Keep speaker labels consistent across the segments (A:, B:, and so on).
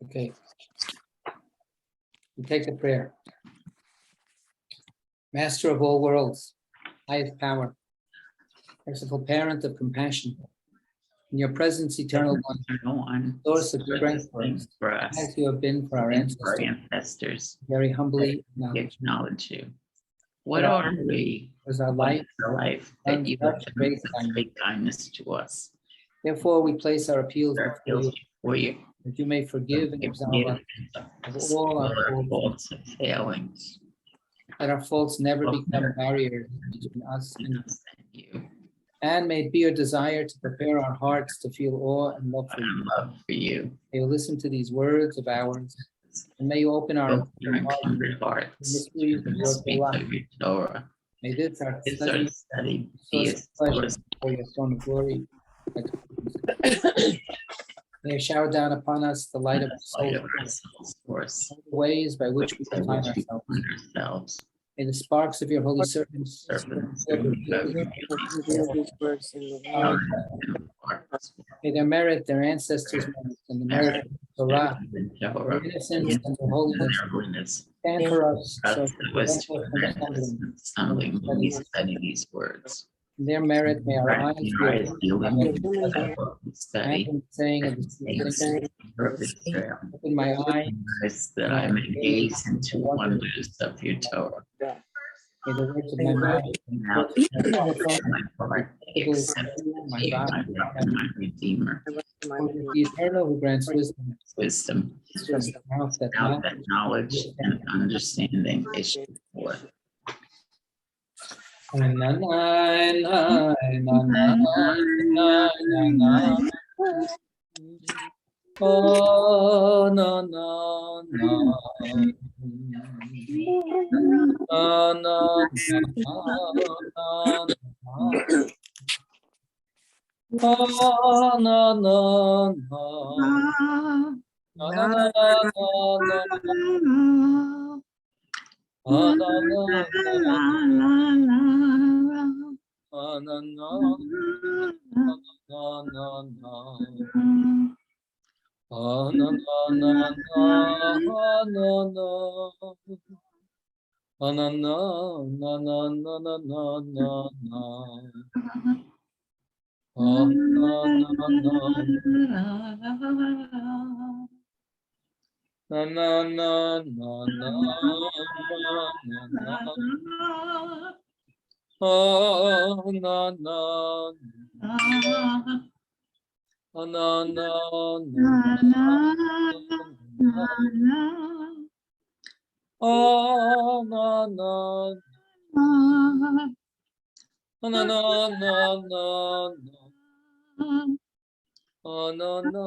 A: Okay. We take the prayer. Master of all worlds, highest power, merciful parent of compassion, in your presence, eternal one, source of strength for us, as you have been for our ancestors, very humbly
B: acknowledge you. What are we?
A: Was our life
B: that you have done such great kindness to us.
A: Therefore, we place our appeals
B: before you,
A: that you may forgive and absolve us of all our faults
B: and failings.
A: That our faults never become barriers between us and you. And may it be your desire to prepare our hearts to feel awe and love for you. May you listen to these words of ours, and may you open our hearts to your Torah. May this our study be a pleasure for your throne of glory. May you shower down upon us the light of our soul's ways by which we can find ourselves. May the sparks of your holy servants may their merit, their ancestors' merit, and the merit of Torah, the innocence and the holiness, stand for us so
B: stumbling when we study these words.
A: In their merit, may our eyes be
B: study
A: saying of the open my eyes
B: that I may gaze into wonders of your Torah.
A: May the words of my mouth
B: accept my God and my Redeemer.
A: The eternal who grants wisdom,
B: that knowledge and understanding is forth.
A: Oh, no, no, no. Oh, no, no, no. Oh, no, no, no. No, no, no, no, no. Oh, no, no, no. Oh, no, no. No, no, no. Oh, no, no, no, no, no, no. Oh, no, no, no, no, no, no, no, no, no. Oh, no, no, no. No, no, no, no, no, no. Oh, no, no. Oh, no, no, no. Oh, no, no. Oh, no, no, no, no, no. Oh, no, no, no, no, no. Oh, no, no, no, no, no, no. Oh, no, no, no, no, no, no. No, no, no, no,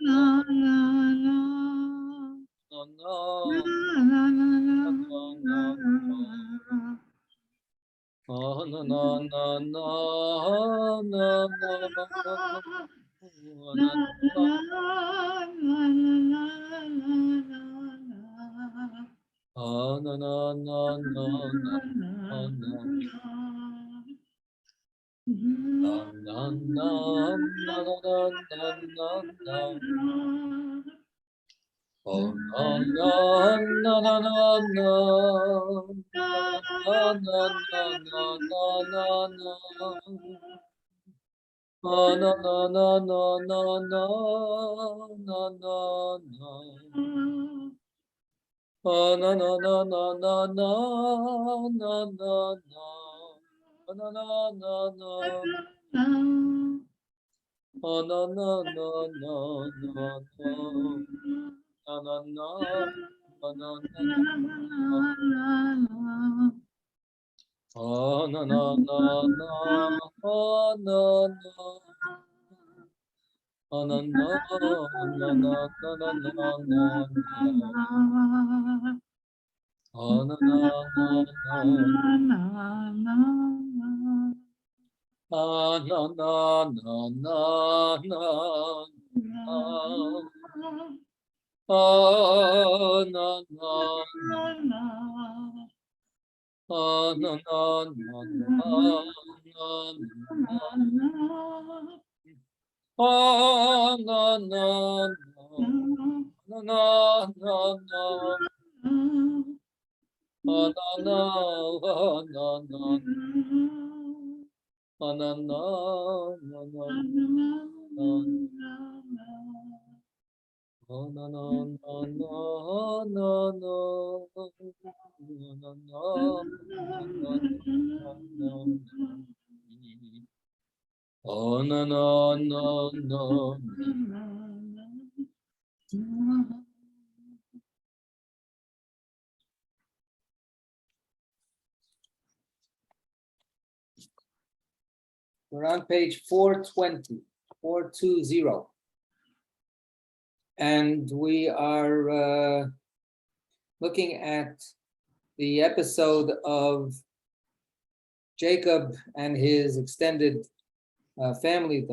A: no, no, no. Oh, no, no, no, no, no, no. No, no, no, no, no, no. Oh, no, no, no, no, no, no, no, no, no. Oh, no, no, no, no, no, no, no, no, no. Oh, no, no, no, no. Oh, no, no, no, no, no, no. No, no, no. Oh, no, no. Oh, no, no, no, no. Oh, no, no. Oh, no, no, no, no, no, no, no, no. Oh, no, no, no, no. Oh, no, no, no, no, no, no. Oh, no, no, no. Oh, no, no, no, no, no, no. Oh, no, no, no. no, no, no. Oh, no, no, oh, no, no. Oh, no, no, no, no, no. Oh, no, no, no, no, no, no. No, no, no, no, no, no. Oh, no, no, no, no. We're on page 420, 420. And we are looking at the episode of Jacob and his extended family,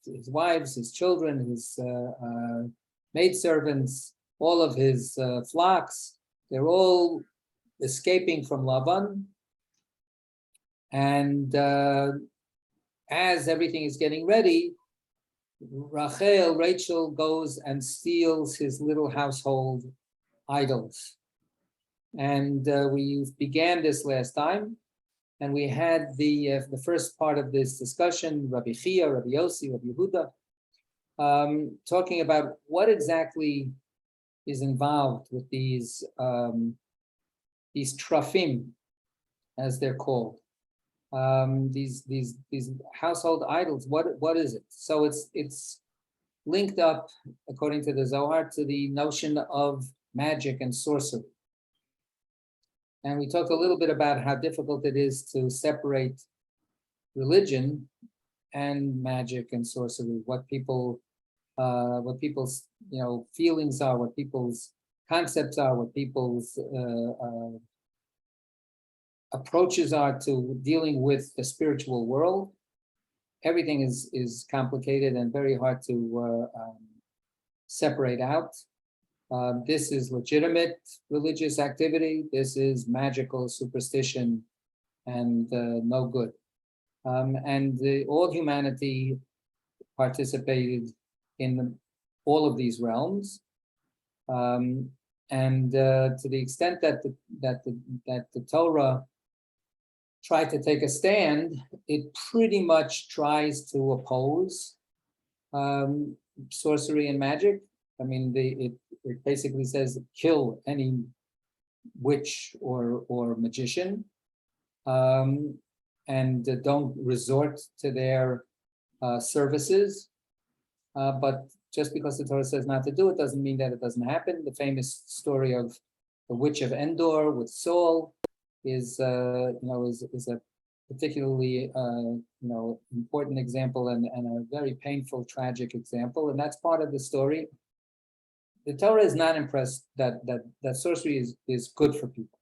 A: his wives, his children, his maidservants, all of his flocks. They're all escaping from Laban. And as everything is getting ready, Rachel goes and steals his little household idols. And we began this last time, and we had the first part of this discussion, Rabbi Chia, Rabbi Yossi, Rabbi Yehuda, talking about what exactly is involved with these trafim, as they're called. These household idols. What is it? So it's linked up, according to the Zohar, to the notion of magic and sorcery. And we talked a little bit about how difficult it is to separate religion and magic and sorcery. What people's feelings are, what people's concepts are, what people's approaches are to dealing with the spiritual world. Everything is complicated and very hard to separate out. This is legitimate religious activity. This is magical superstition and no good. All humanity participated in all of these realms. To the extent that the Torah tried to take a stand, it pretty much tries to oppose sorcery and magic. I mean, it basically says kill any witch or magician, and don't resort to their services. But just because the Torah says not to do it doesn't mean that it doesn't happen. The famous story of the witch of Endor with Saul is a particularly important example and a very painful, tragic example, and that's part of the story. The Torah is not impressed that sorcery is good for people.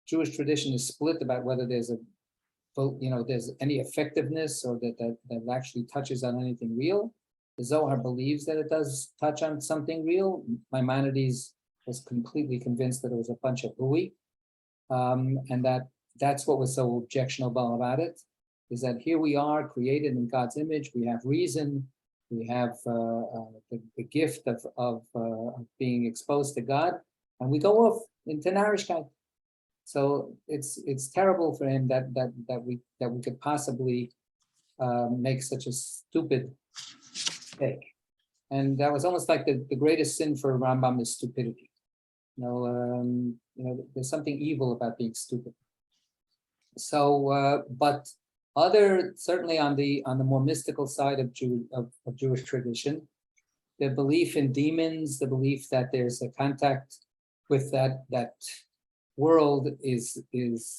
A: Jewish tradition is split about whether there's any effectiveness or that actually touches on anything real. The Zohar believes that it does touch on something real. Maimonides was completely convinced that it was a bunch of hooey, and that's what was so objectionable about it, is that here we are created in God's image. We have reason. We have the gift of being exposed to God, and we go off into narishkeit. So it's terrible for him that we could possibly make such a stupid mistake. And that was almost like the greatest sin for Rambam is stupidity. There's something evil about being stupid. So, but certainly on the more mystical side of Jewish tradition, the belief in demons, the belief that there's a contact with that world is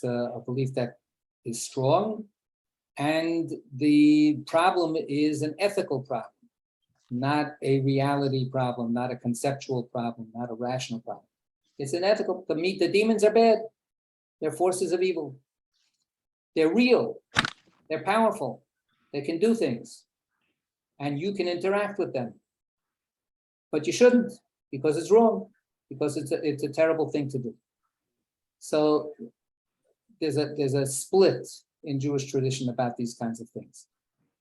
A: a belief that is strong, and the problem is an ethical problem, not a reality problem, not a conceptual problem, not a rational problem. It's an ethical. The demons are bad. They're forces of evil. They're real. They're powerful. They can do things, and you can interact with them. But you shouldn't, because it's wrong, because it's a terrible thing to do. So there's a split in Jewish tradition about these kinds of things,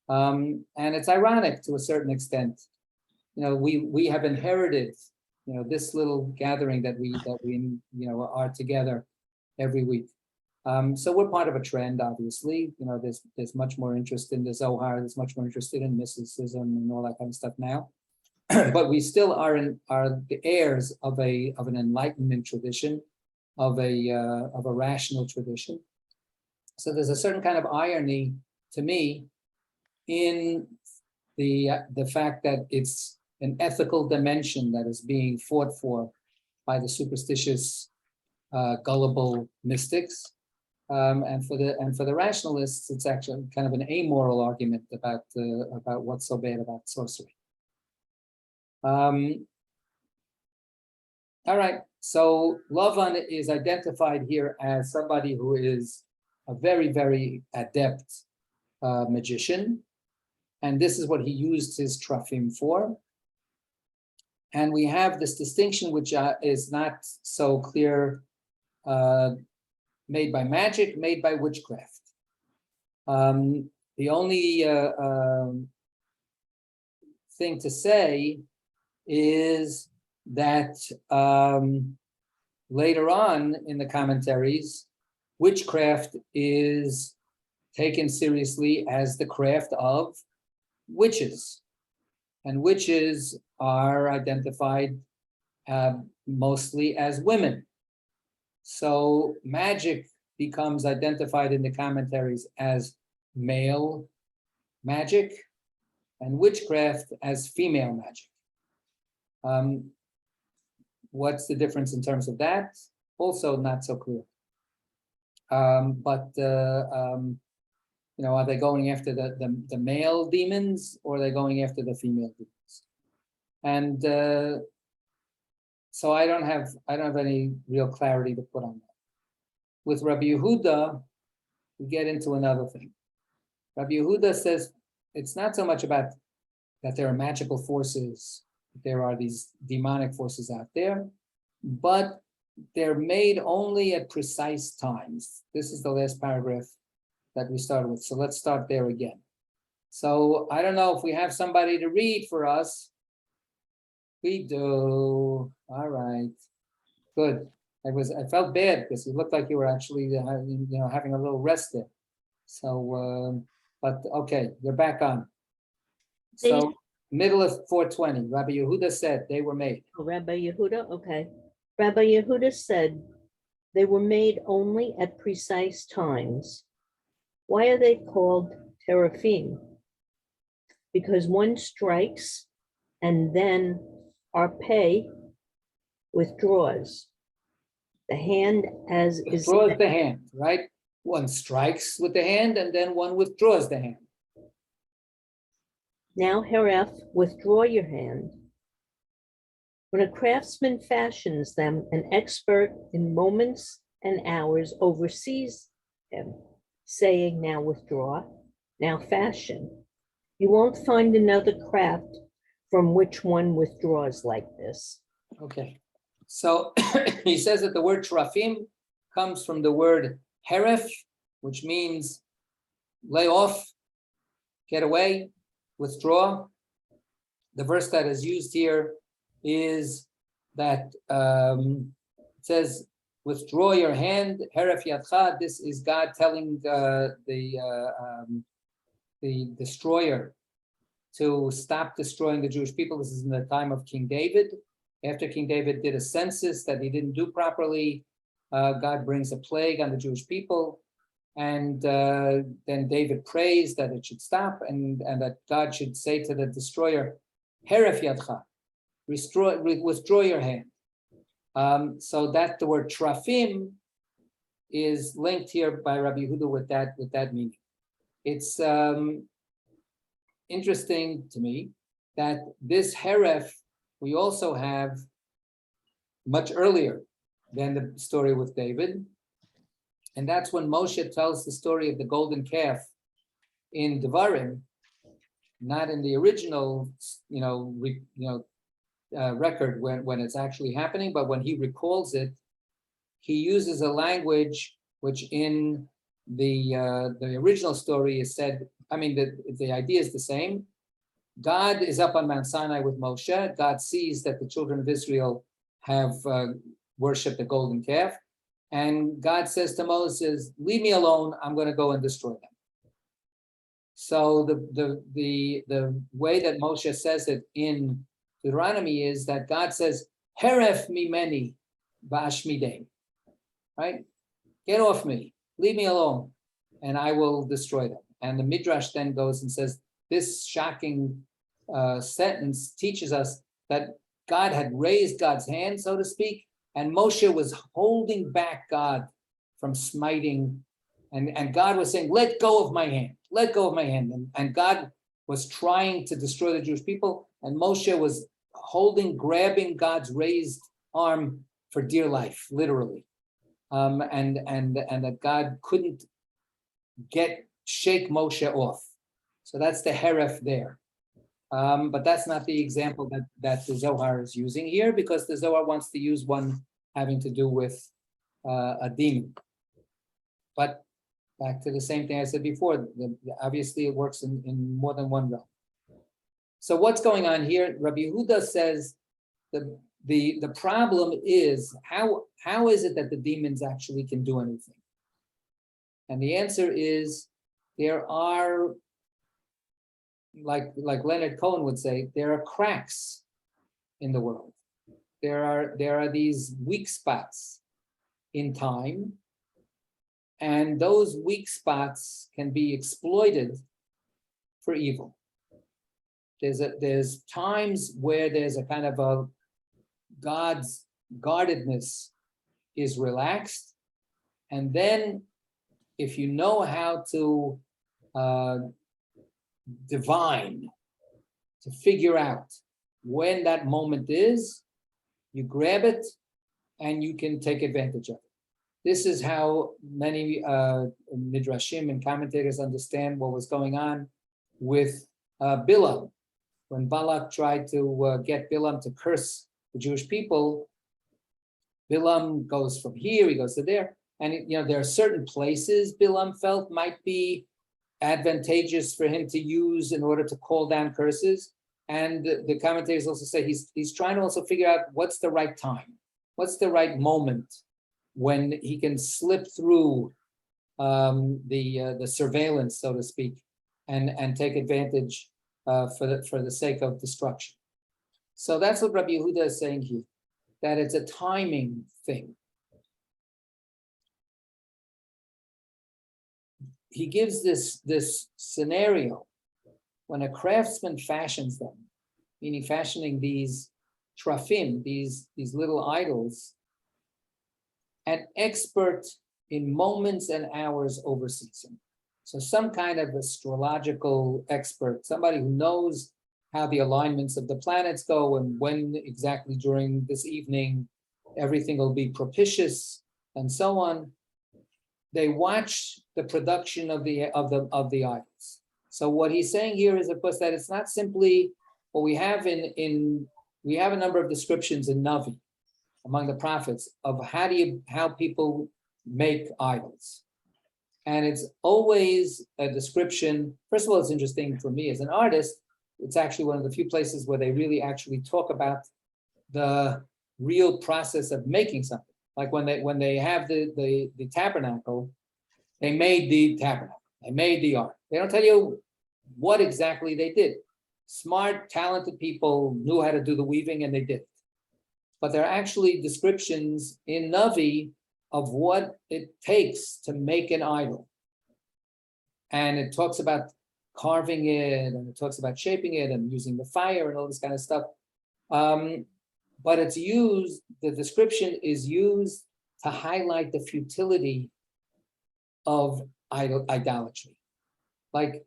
A: and it's ironic to a certain extent we have inherited, this little gathering that we are together every week. So we're part of a trend, obviously. There's much more interest in the Zohar. There's much more interest in mysticism and all that kind of stuff now. But we still are the heirs of an enlightenment tradition, of a rational tradition. So there's a certain kind of irony to me in the fact that it's an ethical dimension that is being fought for by the superstitious, gullible mystics, and for the rationalists, it's actually kind of an amoral argument about what's so bad about sorcery. All right, so Lavan is identified here as somebody who is a very, very adept magician, and this is what he used his trafim for. And we have this distinction, which is not so clear, made by magic, made by witchcraft. The only thing to say is that later on in the commentaries, witchcraft is taken seriously as the craft of witches. And witches are identified mostly as women. So magic becomes identified in the commentaries as male magic and witchcraft as female magic. What's the difference in terms of that? Also not so clear. Are they going after the male demons, or are they going after the female demons? And so I don't have any real clarity to put on that. With Rabbi Yehuda, we get into another thing. Rabbi Yehuda says it's not so much about that there are magical forces, there are these demonic forces out there, but they're made only at precise times. This is the last paragraph that we started with. So let's start there again. So I don't know if we have somebody to read for us. We do. All right. Good. I felt bad because it looked like you were actually having a little rest there. So, but okay, you're back on. So middle of 420, Rabbi Yehuda said they were made.
C: Oh, Rabbi Yehuda, okay. Rabbi Yehuda said they were made only at precise times. Why are they called teraphim? Because one strikes and then arpe withdraws. The hand as is.
A: Withdraws the hand, right? One strikes with the hand and then one withdraws the hand.
C: Now, heref, withdraw your hand. When a craftsman fashions them, an expert in moments and hours oversees him, saying, now withdraw, now fashion. You won't find another craft from which one withdraws like this.
A: Okay, so he says that the word trafim comes from the word heref, which means lay off, get away, withdraw. The verse that is used here is that it says, withdraw your hand, heref yadcha. This is God telling the destroyer to stop destroying the Jewish people. This is in the time of King David. After King David did a census that he didn't do properly, God brings a plague on the Jewish people. And then David prays that it should stop, and that God should say to the destroyer, heref yadcha, withdraw your hand. So that the word trafim is linked here by Rabbi Yehuda with that meaning. It's interesting to me that this heref we also have much earlier than the story with David. And that's when Moshe tells the story of the golden calf in Devarim, not in the original, record when it's actually happening, but when he recalls it, he uses a language which in the original story is said. I mean, the idea is the same, God is up on Mount Sinai with Moshe. God sees that the children of Israel have worshipped the golden calf. And God says to Moses, leave me alone, I'm going to go and destroy them. So the way that Moshe says it in Deuteronomy is that God says, Heref mimeni v'ashmidei, right? Get off me, leave me alone, and I will destroy them. And the Midrash then goes and says, this shocking sentence teaches us that God had raised God's hand, so to speak, and Moshe was holding back God from smiting, and God was saying, let go of my hand, let go of my hand. And God was trying to destroy the Jewish people, and Moshe was grabbing God's raised arm for dear life, literally. And that God couldn't shake Moshe off. So that's the heref there. But that's not the example that the Zohar is using here, because the Zohar wants to use one having to do with a demon. But back to the same thing I said before, obviously it works in more than one realm. So what's going on here? Rabbi Yehuda says the problem is, how is it that the demons actually can do anything? And the answer is, there are, like Leonard Cohen would say, there are cracks in the world. There are these weak spots in time, and those weak spots can be exploited for evil. There's times where there's a kind of a God's guardedness is relaxed, and then if you know how to divine, to figure out when that moment is, you grab it and you can take advantage of it. This is how many midrashim and commentators understand what was going on with Bilam. When Balak tried to get Bilam to curse the Jewish people, Bilam goes from here, he goes to there, and there are certain places Bilam felt might be advantageous for him to use in order to call down curses. And the commentators also say he's trying to also figure out what's the right time, what's the right moment when he can slip through the surveillance, so to speak, and take advantage for the sake of destruction. So that's what Rabbi Yehuda is saying here, that it's a timing thing. He gives this scenario when a craftsman fashions them, meaning fashioning these trafim, these little idols, an expert in moments and hours oversees him. So some kind of astrological expert, somebody who knows how the alignments of the planets go and when exactly during this evening everything will be propitious and so on. They watch the production of the idols. So what he's saying here is, of course, that it's not simply what we have we have a number of descriptions in Navi, among the prophets, of how people make idols. And it's always a description. First of all, it's interesting for me as an artist. It's actually one of the few places where they really actually talk about the real process of making something. Like when they have the tabernacle, they made the tabernacle, they made the ark. They don't tell you what exactly they did. Smart, talented people knew how to do the weaving and they did it. But there are actually descriptions in Navi of what it takes to make an idol. And it talks about carving it, and it talks about shaping it and using the fire and all this kind of stuff. But it's used, the description is used to highlight the futility of idolatry. Like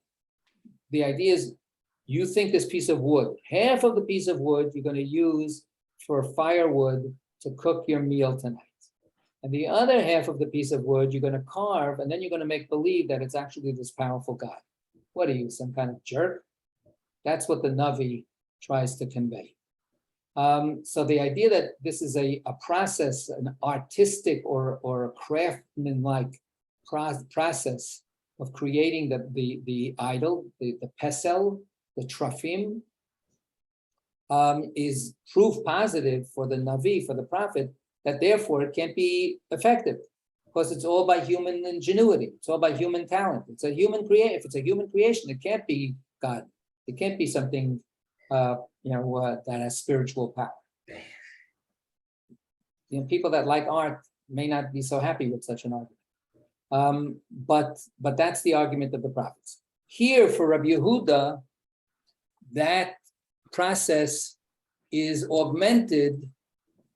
A: the idea is, you think this piece of wood, half of the piece of wood you're going to use for firewood to cook your meal tonight. And the other half of the piece of wood you're going to carve, and then you're going to make believe that it's actually this powerful God. What are you, some kind of jerk? That's what the Navi tries to convey. So the idea that this is a process, an artistic or a craftsman-like process of creating the idol, the pesel, the trafim, is proof positive for the Navi, for the prophet, that therefore it can't be effective because it's all by human ingenuity. It's all by human talent. It's a human creation. If it's a human creation, it can't be God. It can't be something, that has spiritual power. People that like art may not be so happy with such an argument. But that's the argument of the prophets. Here for Rabbi Yehuda, that process is augmented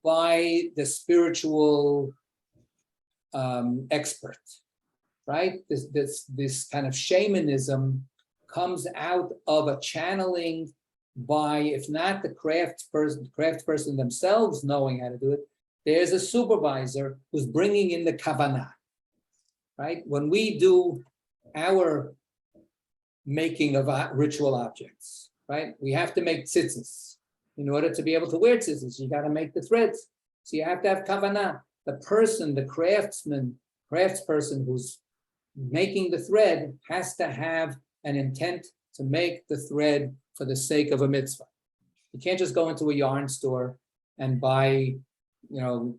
A: by the spiritual expert, right? This kind of shamanism comes out of a channeling by, if not the craft person themselves knowing how to do it, there's a supervisor who's bringing in the kavanah, right? When we do our making of ritual objects, right? We have to make tzitzis. In order to be able to wear tzitzis, you got to make the threads. So you have to have kavanah. The person, the craftsperson who's making the thread has to have an intent to make the thread for the sake of a mitzvah. You can't just go into a yarn store and buy,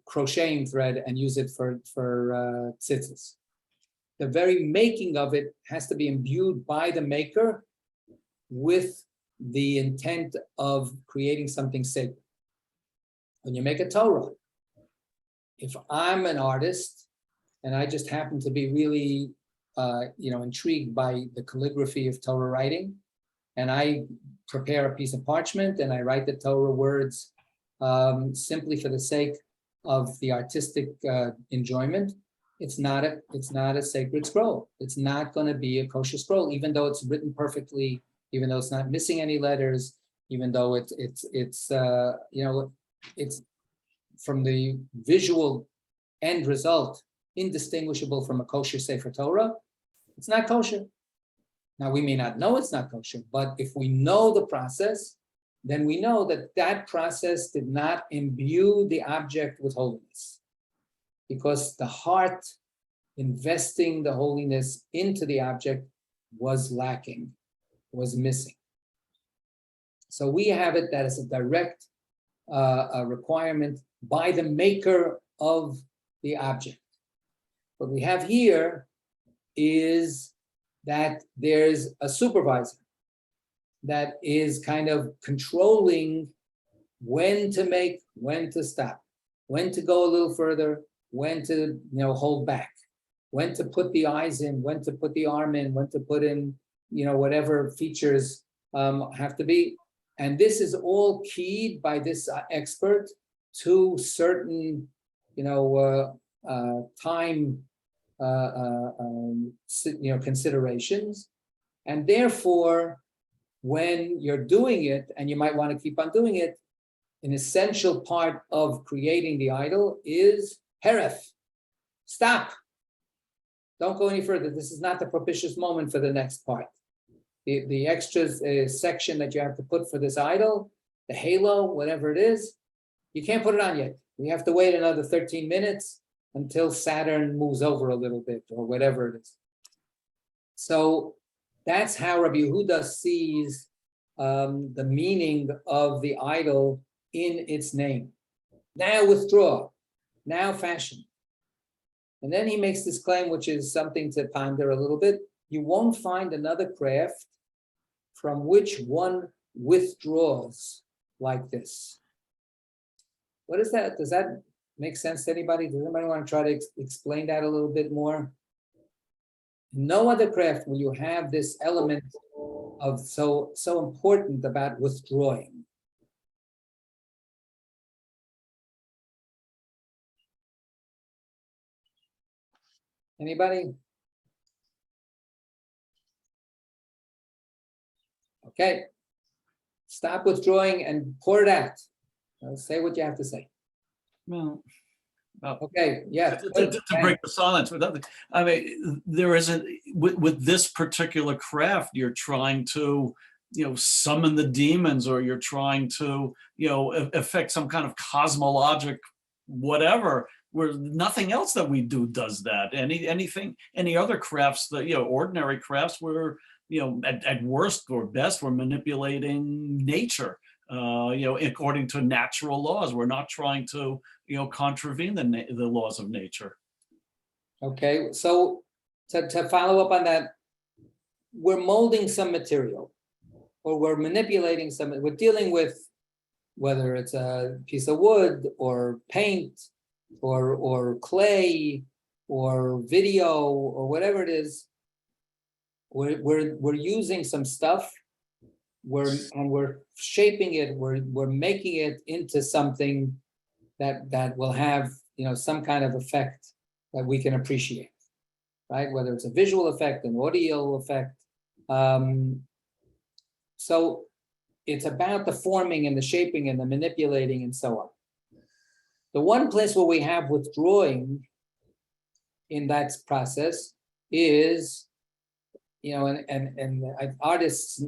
A: crocheting thread and use it for tzitzis. The very making of it has to be imbued by the maker with the intent of creating something sacred. When you make a Torah, if I'm an artist and I just happen to be really, intrigued by the calligraphy of Torah writing, and I prepare a piece of parchment and I write the Torah words simply for the sake of the artistic enjoyment, it's not a sacred scroll. It's not going to be a kosher scroll, even though it's written perfectly, even though it's not missing any letters, even though it's from the visual end result indistinguishable from a kosher Sefer Torah. It's not kosher. Now, we may not know it's not kosher, but if we know the process, then we know that that process did not imbue the object with holiness, because the heart investing the holiness into the object was lacking, was missing. So we have it that is a direct requirement by the maker of the object. What we have here is that there's a supervisor that is kind of controlling when to make, when to stop, when to go a little further, when to hold back, when to put the eyes in, when to put the arm in, when to put in whatever features have to be. And this is all keyed by this expert to certain time considerations. And therefore, when you're doing it, and you might want to keep on doing it, an essential part of creating the idol is heref. Stop. Don't go any further. This is not the propitious moment for the next part. The extras section that you have to put for this idol, the halo, whatever it is, you can't put it on yet. You have to wait another 13 minutes until Saturn moves over a little bit or whatever it is. So that's how Rabbi Yehuda sees the meaning of the idol in its name. Now withdraw, now fashion. And then he makes this claim, which is something to ponder a little bit. You won't find another craft from which one withdraws like this. What is that? Does that make sense to anybody? Does anybody want to try to explain that a little bit more? No other craft will you have this element of so important about withdrawing. Anybody? Okay. Stop withdrawing and pour it out. Say what you have to say.
D: Well,
A: okay, yeah.
D: To break the silence, I mean, there isn't with this particular craft. You're trying to, summon the demons, or you're trying to, affect some kind of cosmologic, whatever. Where nothing else that we do does that. Any other crafts that ordinary crafts, where at worst or best we're manipulating nature. according to natural laws. We're not trying to, contravene the laws of nature.
A: Okay, so to follow up on that, we're molding some material, or we're manipulating some, we're dealing with, whether it's a piece of wood or paint or clay or video or whatever it is, we're using some stuff, we're shaping it, we're making it into something that will have some kind of effect that we can appreciate, right? Whether it's a visual effect, an audio effect. So it's about the forming and the shaping and the manipulating and so on. The one place where we have withdrawing in that process is, and artists,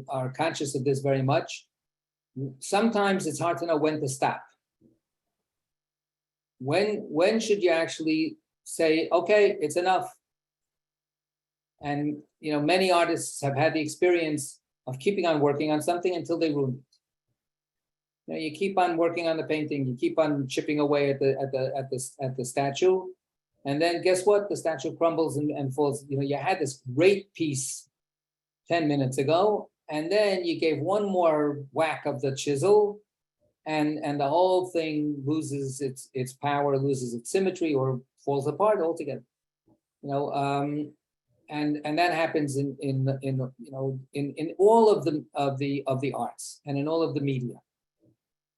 A: are conscious of this very much. Sometimes it's hard to know when to stop. When should you actually say, okay, it's enough? And many artists have had the experience of keeping on working on something until they ruin it. You keep on working on the painting, you keep on chipping away at the statue, and then guess what? The statue crumbles and falls. You had this great piece 10 minutes ago, and then you gave one more whack of the chisel, and the whole thing loses its power, loses its symmetry, or falls apart altogether. And that happens in all of the arts and in all of the media.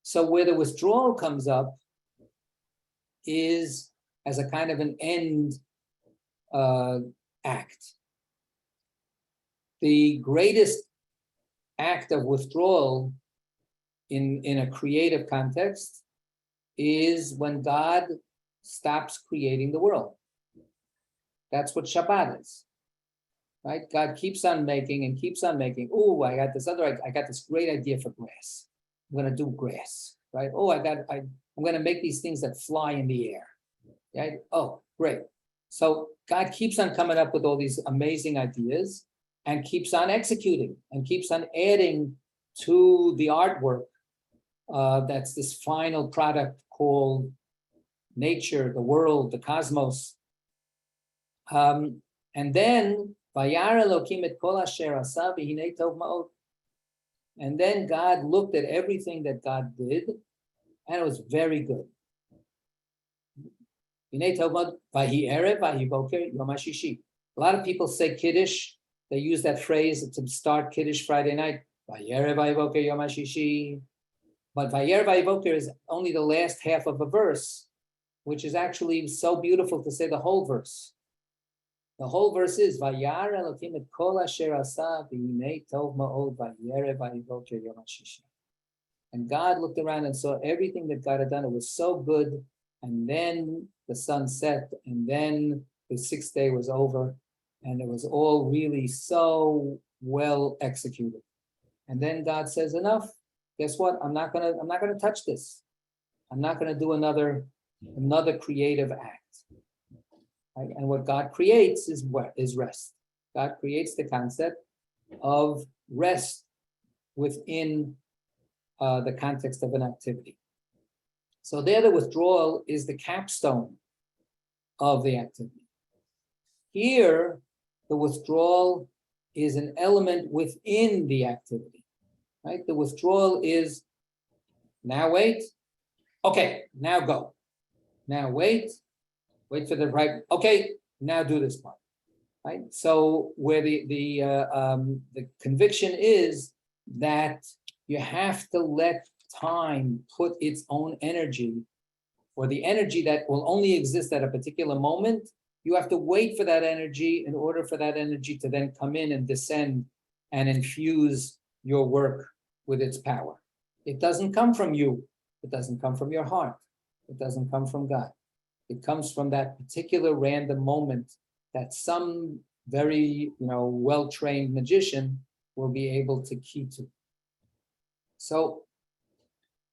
A: So where the withdrawal comes up is as a kind of an end act. The greatest act of withdrawal in a creative context is when God stops creating the world. That's what Shabbat is, right? God keeps on making and keeps on making. Oh, I got this great idea for grass. I'm going to do grass, right? Oh, I'm going to make these things that fly in the air, right? Oh, great. So God keeps on coming up with all these amazing ideas and keeps on executing and keeps on adding to the artwork. That's this final product called nature, the world, the cosmos. And then Vayar Elokim et kol asher asa v'hinei tov ma'od. And then God looked at everything that God did, and it was very good. V'hinei tov ma'od v'hi erev v'hi boker yom hashishi. A lot of people say Kiddush. They use that phrase to start Kiddush Friday night. V'hi erev v'hi boker yom hashishi. But Vayar v'hi boker is only the last half of a verse, which is actually so beautiful to say the whole verse. The whole verse is Vayar Elokim et kol asher asa v'hinei tov ma'od v'yerev v'yivoker yom hashishi. And God looked around and saw everything that God had done. It was so good. And then the sun set, and then the sixth day was over, and it was all really so well executed. And then God says, enough. Guess what? I'm not gonna touch this. I'm not gonna do another creative act. Right? And what God creates is rest. God creates the concept of rest within the context of an activity. So there, the withdrawal is the capstone of the activity. Here, the withdrawal is an element within the activity. Right? The withdrawal is, now wait, okay, now go. Now wait for the right, okay, now do this part. Right? So where the conviction is that you have to let time put its own energy, or the energy that will only exist at a particular moment. You have to wait for that energy in order for that energy to then come in and descend and infuse your work with its power. It doesn't come from you. It doesn't come from your heart. It doesn't come from God. It comes from that particular random moment that some very, well-trained magician will be able to key to. So,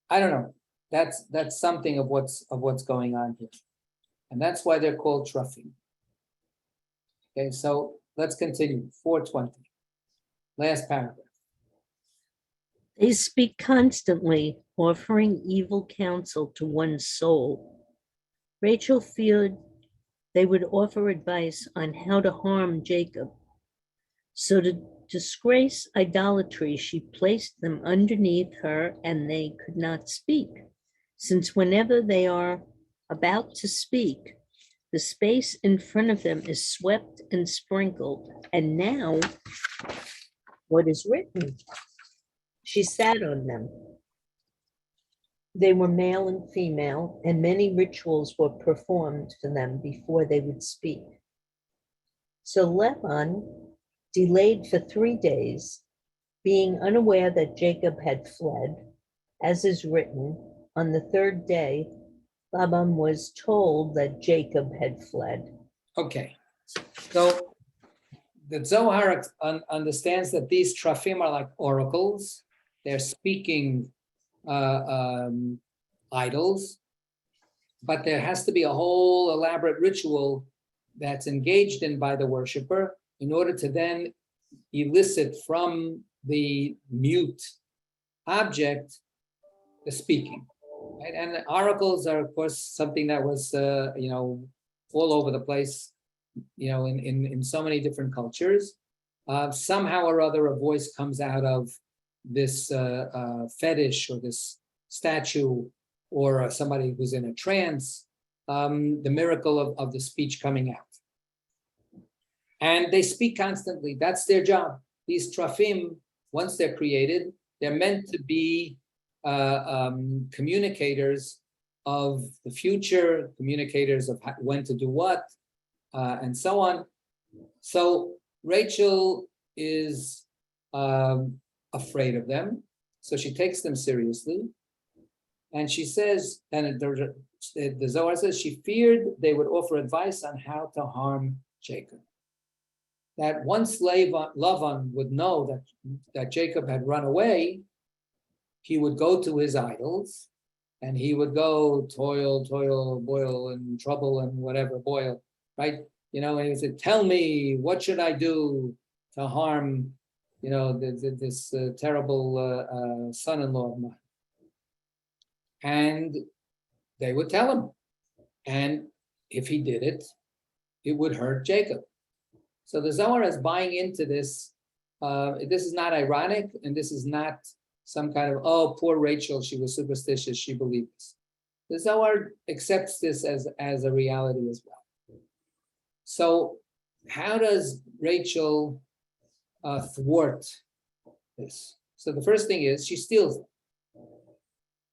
A: I don't know. That's something of what's going on here, and that's why they're called truffing. Okay, so let's continue. 420, last paragraph.
C: They speak constantly, offering evil counsel to one's soul. Rachel feared they would offer advice on how to harm Jacob. So to disgrace idolatry, she placed them underneath her and they could not speak, since whenever they are about to speak, the space in front of them is swept and sprinkled. And now, what is written? She sat on them. They were male and female, and many rituals were performed for them before they would speak. So Laban delayed for 3 days, being unaware that Jacob had fled. As is written, on the 3rd day, Laban was told that Jacob had fled.
A: Okay, so the Zohar understands that these trafim are like oracles. They're speaking idols, but there has to be a whole elaborate ritual that's engaged in by the worshiper in order to then elicit from the mute object the speaking. Right? And oracles are, of course, something that was, all over the place, in so many different cultures. Somehow or other, a voice comes out of this fetish or this statue or somebody who's in a trance, the miracle of the speech coming out. And they speak constantly. That's their job. These trafim, once they're created, they're meant to be communicators of the future, communicators of when to do what, and so on. So Rachel is afraid of them. So she takes them seriously. And she says, and the Zohar says, she feared they would offer advice on how to harm Jacob. That once Lavan would know that Jacob had run away, he would go to his idols and he would go toil, boil, and trouble and whatever, boil, right? And he said, tell me, what should I do to harm, this terrible son-in-law of mine? And they would tell him. And if he did it, it would hurt Jacob. So the Zohar is buying into this. This is not ironic, and this is not some kind of, oh, poor Rachel, she was superstitious, she believed this. The Zohar accepts this as a reality as well. So how does Rachel thwart this? So the first thing is she steals them.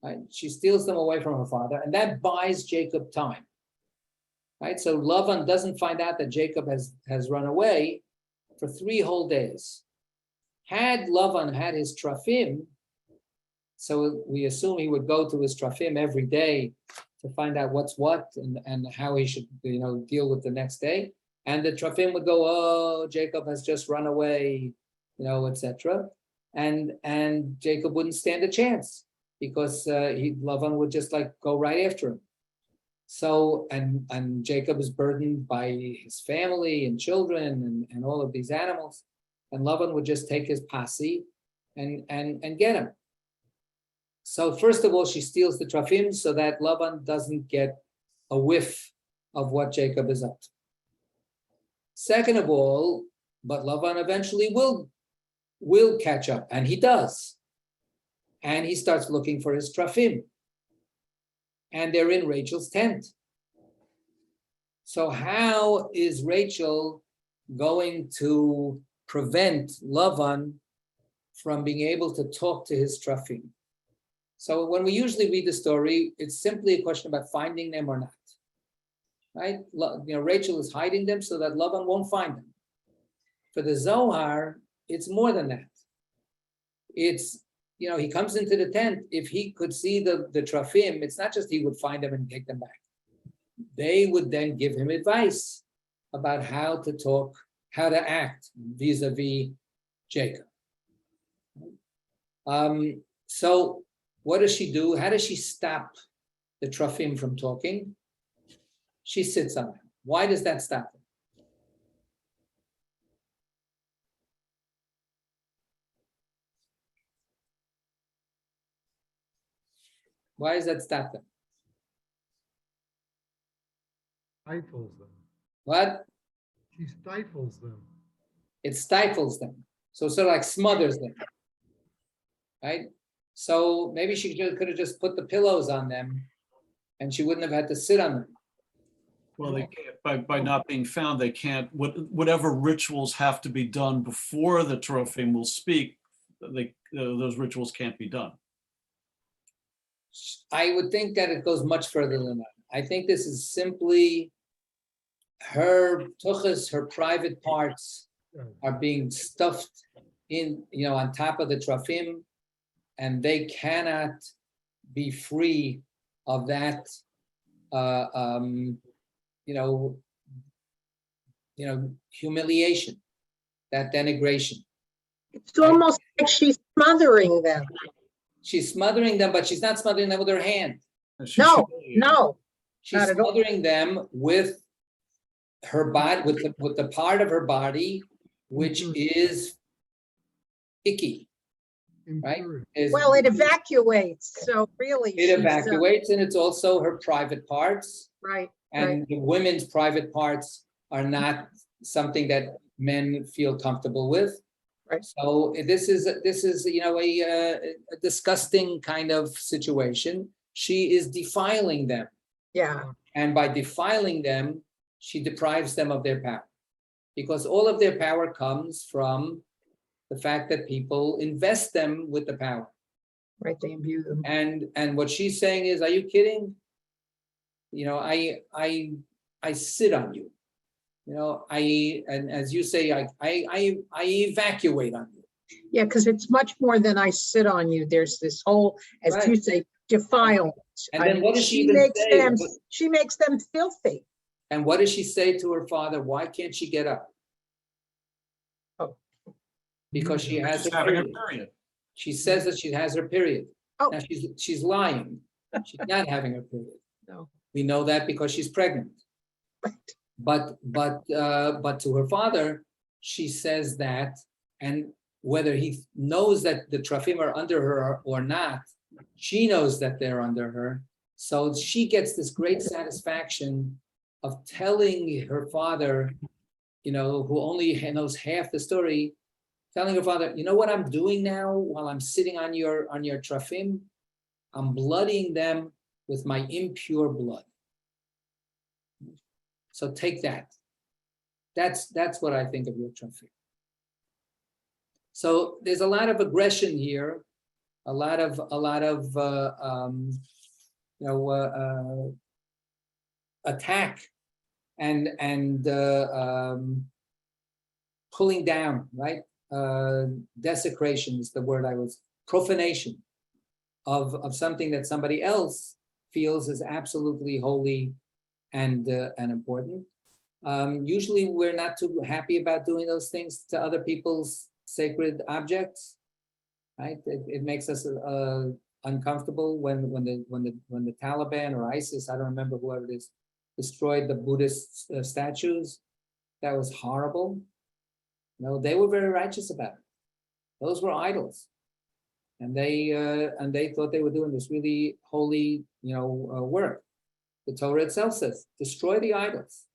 A: Right? She steals them away from her father, and that buys Jacob time. Right? So Lavan doesn't find out that Jacob has run away for 3 whole days. Had Lavan had his trafim, so we assume he would go to his trafim every day to find out what's what and how he should deal with the next day. And the trafim would go, oh, Jacob has just run away, etc. And Jacob wouldn't stand a chance because Lavan would just go right after him. So, and Jacob is burdened by his family and children and all of these animals. And Lavan would just take his posse and get him. So first of all, she steals the trafim so that Lavan doesn't get a whiff of what Jacob is up to. Second of all, but Lavan eventually will catch up, and he does. And he starts looking for his trafim. And they're in Rachel's tent. So how is Rachel going to prevent Lavan from being able to talk to his trafim? So when we usually read the story, it's simply a question about finding them or not. Right? Rachel is hiding them so that Lavan won't find them. For the Zohar, it's more than that. It's, he comes into the tent. If he could see the trafim, it's not just he would find them and take them back. They would then give him advice about how to talk, how to act vis-a-vis Jacob. So what does she do? How does she stop the trafim from talking? She sits on him. Why does that stop him? Why does that stop them?
E: Stifles them.
A: What?
E: She stifles them.
A: It stifles them. So sort of like smothers them, right? So maybe she could have just put the pillows on them and she wouldn't have had to sit on them.
D: Well, they can't, by not being found, they can't, whatever rituals have to be done before the Teraphim will speak, those rituals can't be done.
A: I would think that it goes much further than that. I think this is simply her tuchas, her private parts are being stuffed in, on top of the Teraphim, and they cannot be free of that, humiliation, that denigration.
F: It's almost like she's smothering them.
A: She's smothering them, but she's not smothering them with her hand.
F: No, no.
A: She's
F: Not at all.
A: smothering them with her body, with the part of her body which is icky, right?
E: Impurity.
F: Well, it evacuates, so really.
A: It
F: she's,
A: evacuates, and it's also her private parts.
F: Right,
A: And the women's private parts are not something that men feel comfortable with.
F: Right.
A: So this is a disgusting kind of situation. She is defiling them,
F: yeah,
A: and by defiling them, she deprives them of their power, because all of their power comes from the fact that people invest them with the power.
F: right, they imbue them.
A: And what she's saying is, are you kidding? I sit on you. And as you say, I evacuate on you.
F: Yeah, because it's much more than I sit on you. There's this whole, as you
A: Right.
F: say, defilement.
A: And then what does she even say?
F: She makes them filthy.
A: And what does she say to her father? Why can't she get up?
F: Oh.
A: Because she has
D: She's
A: a
D: having a
A: period.
D: period.
A: She says that she has her period.
F: Oh.
A: Now she's lying. She's not having her period.
F: No.
A: We know that because she's pregnant.
F: Right.
A: But to her father, she says that, and whether he knows that the Teraphim are under her or not, she knows that they're under her. So she gets this great satisfaction of telling her father, who only knows half the story, telling her father, you know what I'm doing now while I'm sitting on your Teraphim? I'm bloodying them with my impure blood. So take that. That's what I think of your Teraphim. So there's a lot of aggression here, a lot of attack and pulling down, right? Desecration is the word profanation of something that somebody else feels is absolutely holy and important. Usually we're not too happy about doing those things to other people's sacred objects, right? It makes us uncomfortable when the Taliban or ISIS, I don't remember whoever it is, destroyed the Buddhist statues. That was horrible. They were very righteous about it. Those were idols, and they thought they were doing this really holy, work. The Torah itself says, destroy the idols,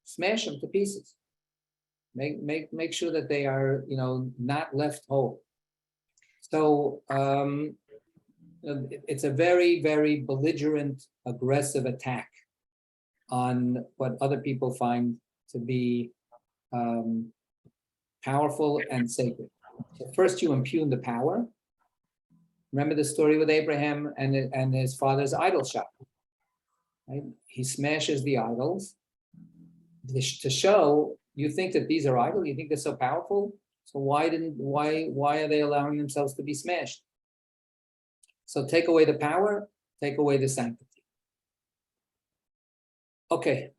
A: smash them to pieces. Make sure that they are, not left whole. So it's a very, very belligerent, aggressive attack on what other people find to be powerful and sacred. So first you impugn the power. Remember the story with Abraham and his father's idol shop. Right? He smashes the idols to show, you think that these are idols? You think they're so powerful? So why are they allowing themselves to be smashed? So take away the power, take away the sanctity. Okay.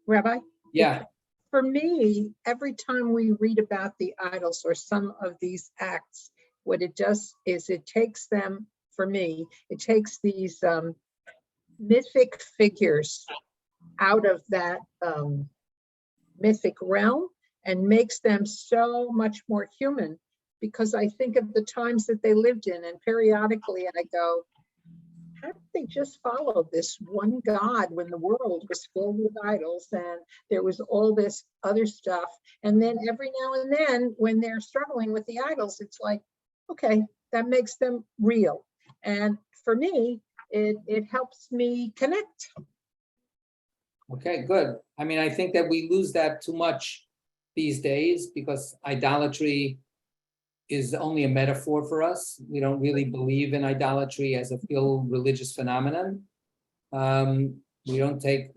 F: Rabbi?
A: Yeah.
F: For me, every time we read about the idols or some of these acts, what it does is it takes them, for me, it takes these mythic figures out of that mythic realm and makes them so much more human, because I think of the times that they lived in, and periodically I go, how did they just follow this one God when the world was filled with idols and there was all this other stuff? And then every now and then when they're struggling with the idols, it's like, okay, that makes them real. And for me, it helps me connect.
A: Okay, good. I mean, I think that we lose that too much these days because idolatry is only a metaphor for us. We don't really believe in idolatry as a full religious phenomenon. We don't take,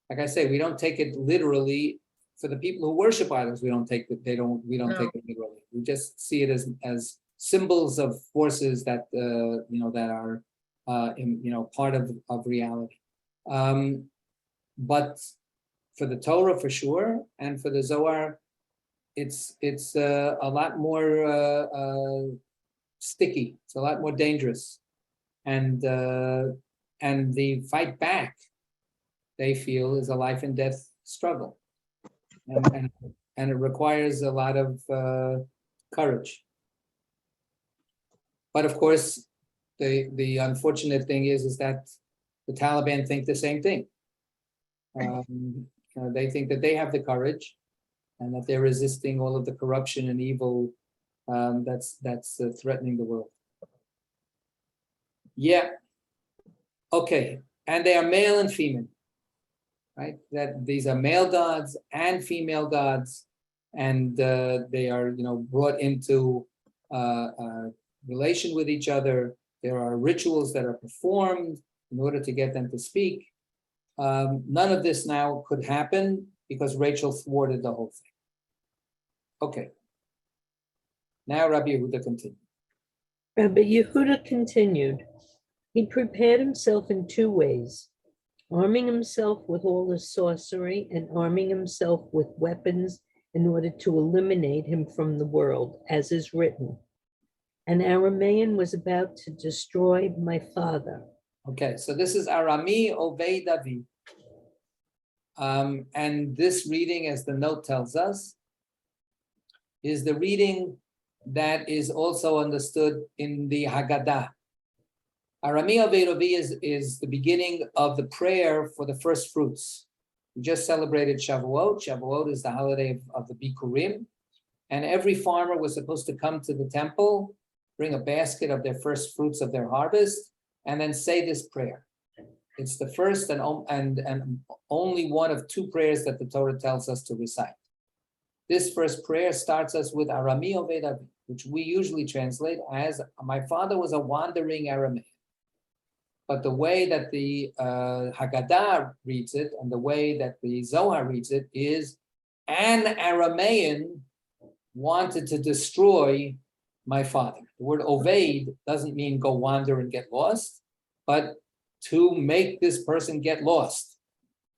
A: like I say, we don't take it literally. For the people who worship idols, we don't take it literally. We just see it as symbols of forces that that are part of reality. But for the Torah, for sure, and for the Zohar, it's a lot more sticky. It's a lot more dangerous, and the fight back, they feel, is a life and death struggle, and it requires a lot of courage. But of course, the unfortunate thing is that the Taliban think the same thing. They think that they have the courage, and that they're resisting all of the corruption and evil that's threatening the world. Yeah. Okay, and they are male and female, right? That these are male gods and female gods, and they are brought into relation with each other. There are rituals that are performed in order to get them to speak. None of this now could happen because Rachel thwarted the whole thing. Okay. Now Rabbi Yehuda continued.
C: Rabbi Yehuda continued. He prepared himself in two ways, arming himself with all his sorcery and arming himself with weapons in order to eliminate him from the world, as is written. An Aramean was about to destroy my father.
A: Okay, so this is Arami Ovei David. And this reading, as the note tells us, is the reading that is also understood in the Haggadah. Arami Ovei David is the beginning of the prayer for the first fruits. We just celebrated Shavuot. Shavuot is the holiday of the Bikurim. And every farmer was supposed to come to the temple, bring a basket of their first fruits of their harvest, and then say this prayer. It's the first and only one of two prayers that the Torah tells us to recite. This first prayer starts us with Arami Ovei David, which we usually translate as, my father was a wandering Aramean. But the way that the Haggadah reads it and the way that the Zohar reads it is, an Aramean wanted to destroy my father. The word Oved doesn't mean go wander and get lost, but to make this person get lost,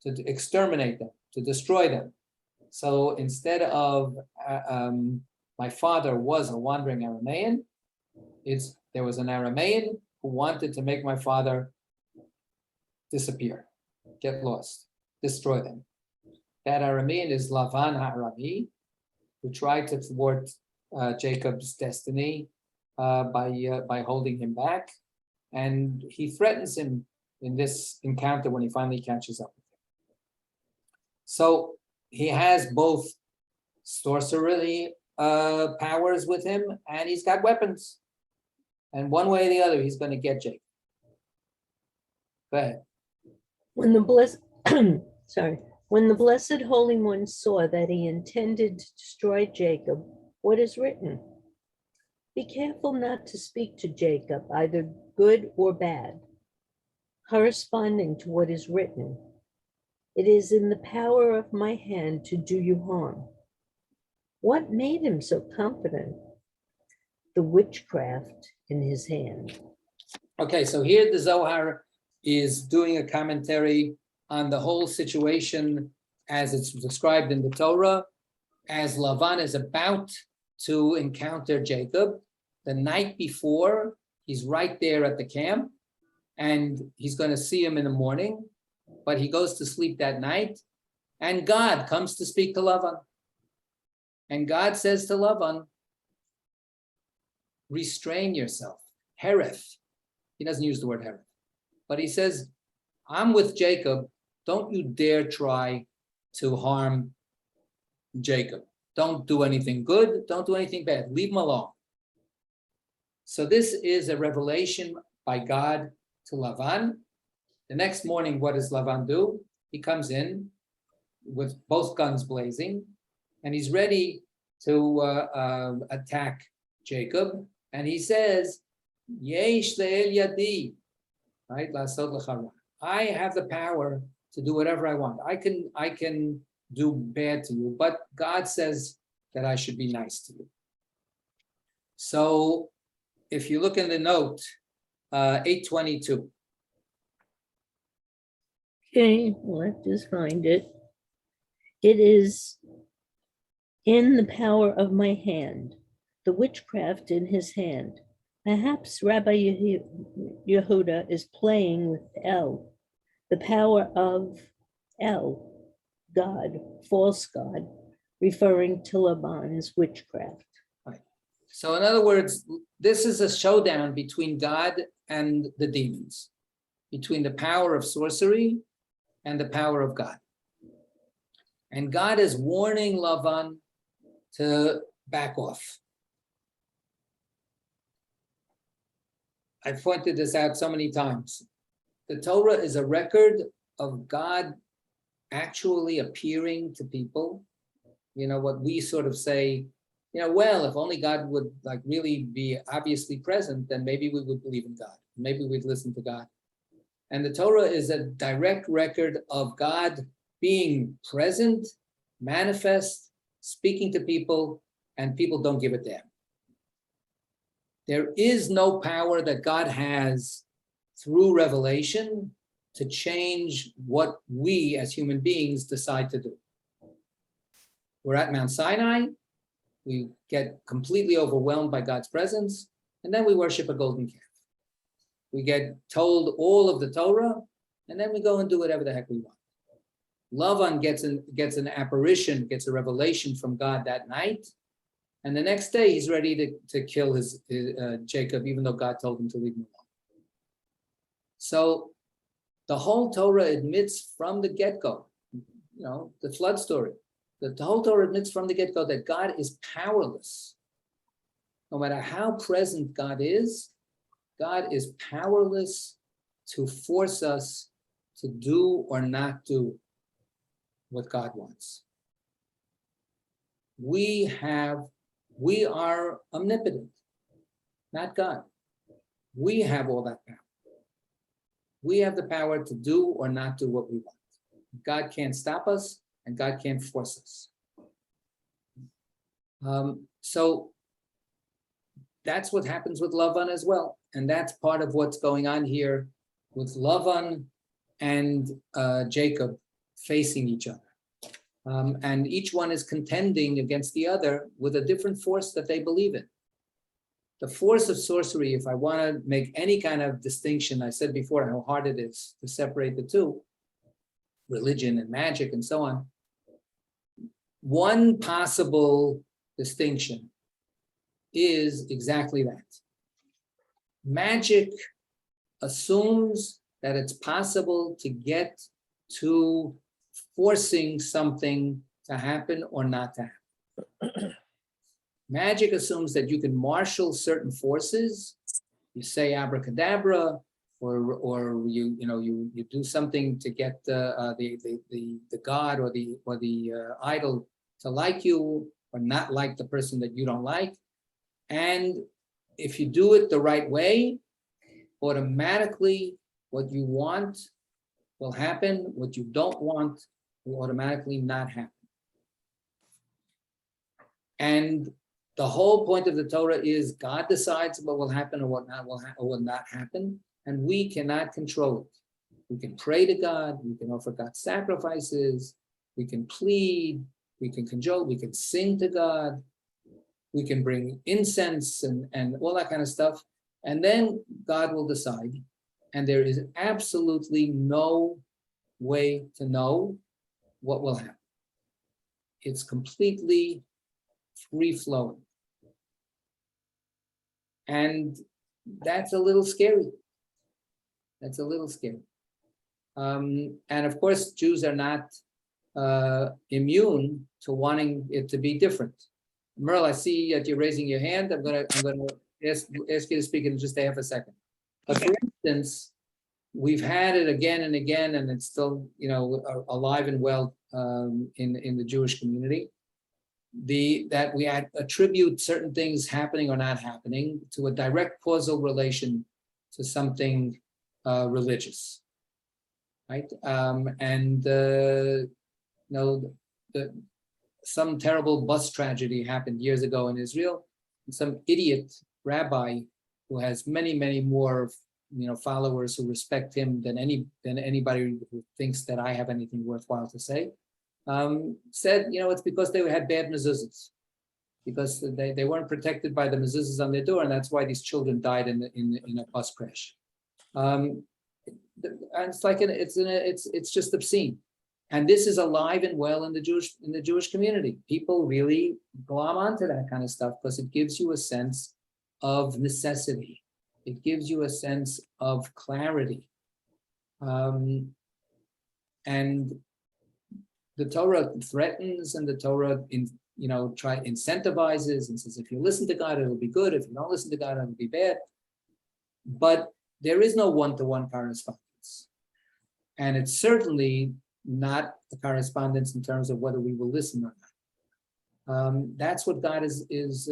A: to exterminate them, to destroy them. So instead of my father was a wandering Aramean, there was an Aramean who wanted to make my father disappear, get lost, destroy them. That Aramean is Lavan HaArami, who tried to thwart Jacob's destiny by holding him back, and he threatens him in this encounter when he finally catches up with him. So he has both sorcery powers with him, and he's got weapons. And one way or the other, he's going to get Jacob. Go ahead.
C: When the Blessed Holy One saw that he intended to destroy Jacob, what is written? Be careful not to speak to Jacob, either good or bad, corresponding to what is written. It is in the power of my hand to do you harm. What made him so confident? The witchcraft in his hand.
A: Okay, so here the Zohar is doing a commentary on the whole situation as it's described in the Torah, as Lavan is about to encounter Jacob. The night before, he's right there at the camp, and he's going to see him in the morning, but he goes to sleep that night, and God comes to speak to Lavan. And God says to Lavan, restrain yourself, hereth. He doesn't use the word herod. But he says, I'm with Jacob. Don't you dare try to harm Jacob. Don't do anything good. Don't do anything bad. Leave him alone. So this is a revelation by God to Lavan. The next morning, what does Lavan do? He comes in with both guns blazing, and he's ready to attack Jacob. And he says, Yesh le'el yadi, right? I have the power to do whatever I want. I can do bad to you, but God says that I should be nice to you. So if you look in the note, 822.
C: Okay, let's just find it. It is in the power of my hand, the witchcraft in his hand. Perhaps Rabbi Yehuda is playing with El, the power of El, God, false God, referring to Laban's witchcraft.
A: Right. So in other words, this is a showdown between God and the demons, between the power of sorcery and the power of God. And God is warning Lavan to back off. I've pointed this out so many times. The Torah is a record of God actually appearing to people. You know, what we sort of say, you know, well, if only God would like really be obviously present, then maybe we would believe in God. Maybe we'd listen to God. And the Torah is a direct record of God being present, manifest, speaking to people, and people don't give a damn. There is no power that God has through revelation to change what we as human beings decide to do. We're at Mount Sinai, we get completely overwhelmed by God's presence, and then we worship a golden calf. We get told all of the Torah, and then we go and do whatever the heck we want. Lavan gets an apparition, gets a revelation from God that night, and the next day he's ready to kill his Jacob, even though God told him to leave him alone. So the whole Torah admits from the get-go, you know, the flood story, the whole Torah admits from the get-go that God is powerless. No matter how present God is powerless to force us to do or not do what God wants. We are omnipotent, not God. We have all that power. We have the power to do or not do what we want. God can't stop us, and God can't force us. So that's what happens with Lavan as well. And that's part of what's going on here with Lavan and Jacob facing each other. And each one is contending against the other with a different force that they believe in. The force of sorcery, if I want to make any kind of distinction, I said before how hard it is to separate the two, religion and magic and so on. One possible distinction is exactly that. Magic assumes that it's possible to get to forcing something to happen or not to happen. Magic assumes that you can marshal certain forces. You say abracadabra, or you do something to get the god or the idol to like you or not like the person that you don't like. And if you do it the right way, automatically what you want will happen. What you don't want will automatically not happen. And the whole point of the Torah is God decides what will happen or what will not happen, and we cannot control it. We can pray to God, we can offer God sacrifices, we can plead, we can cajole, we can sing to God, we can bring incense and all that kind of stuff, and then God will decide. And there is absolutely no way to know what will happen. It's completely free-flowing. And that's a little scary. That's a little scary. And of course, Jews are not immune to wanting it to be different. Merle, I see that you're raising your hand. I'm gonna ask you to speak in just a half a second. But for instance, we've had it again and again, and it's still, alive and well in the Jewish community. That we attribute certain things happening or not happening to a direct causal relation to something religious, right? Some terrible bus tragedy happened years ago in Israel. And some idiot rabbi who has many, many more, followers who respect him than anybody who thinks that I have anything worthwhile to say, said, it's because they had bad mezuzahs, because they weren't protected by the mezuzahs on their door, and that's why these children died in a bus crash. And it's just obscene. And this is alive and well in the Jewish community. People really glom onto that kind of stuff because it gives you a sense of necessity. It gives you a sense of clarity. And the Torah threatens, and the Torah incentivizes and says, if you listen to God, it'll be good. If you don't listen to God, it'll be bad. But there is no one-to-one correspondence. And it's certainly not a correspondence in terms of whether we will listen or not. That's what God is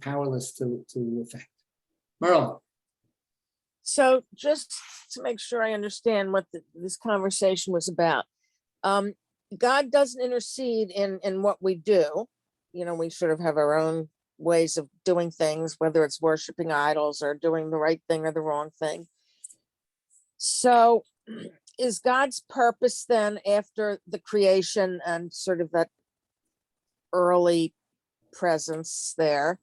A: powerless to affect. Merle.
G: So just to make sure I understand what this conversation was about, God doesn't intercede in what we do. We sort of have our own ways of doing things, whether it's worshiping idols or doing the right thing or the wrong thing. So is God's purpose then, after the creation and sort of that early presence there,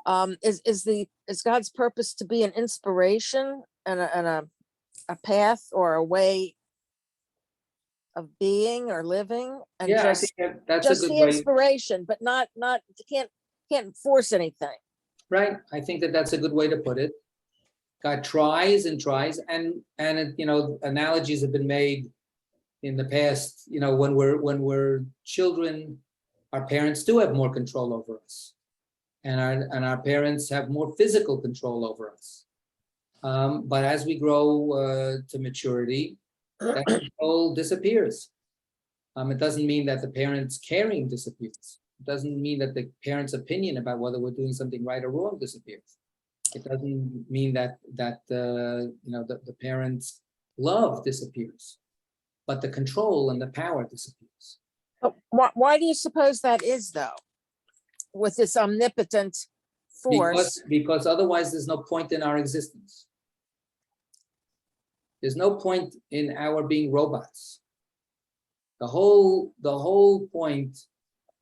G: is God's purpose to be an inspiration and a path or a way of being or living, and
A: Yeah, I think that's a good way.
G: Inspiration, but not can't force anything.
A: Right. I think that's a good way to put it. God tries and tries, and analogies have been made in the past. When we're children, our parents do have more control over us, and our parents have more physical control over us. But as we grow to maturity, that control disappears. It doesn't mean that the parents' caring disappears. It doesn't mean that the parents' opinion about whether we're doing something right or wrong disappears. It doesn't mean that the parents' love disappears, but the control and the power disappears.
G: But why do you suppose that is, though, with this omnipotent force?
A: Because otherwise there's no point in our existence. There's no point in our being robots. The whole point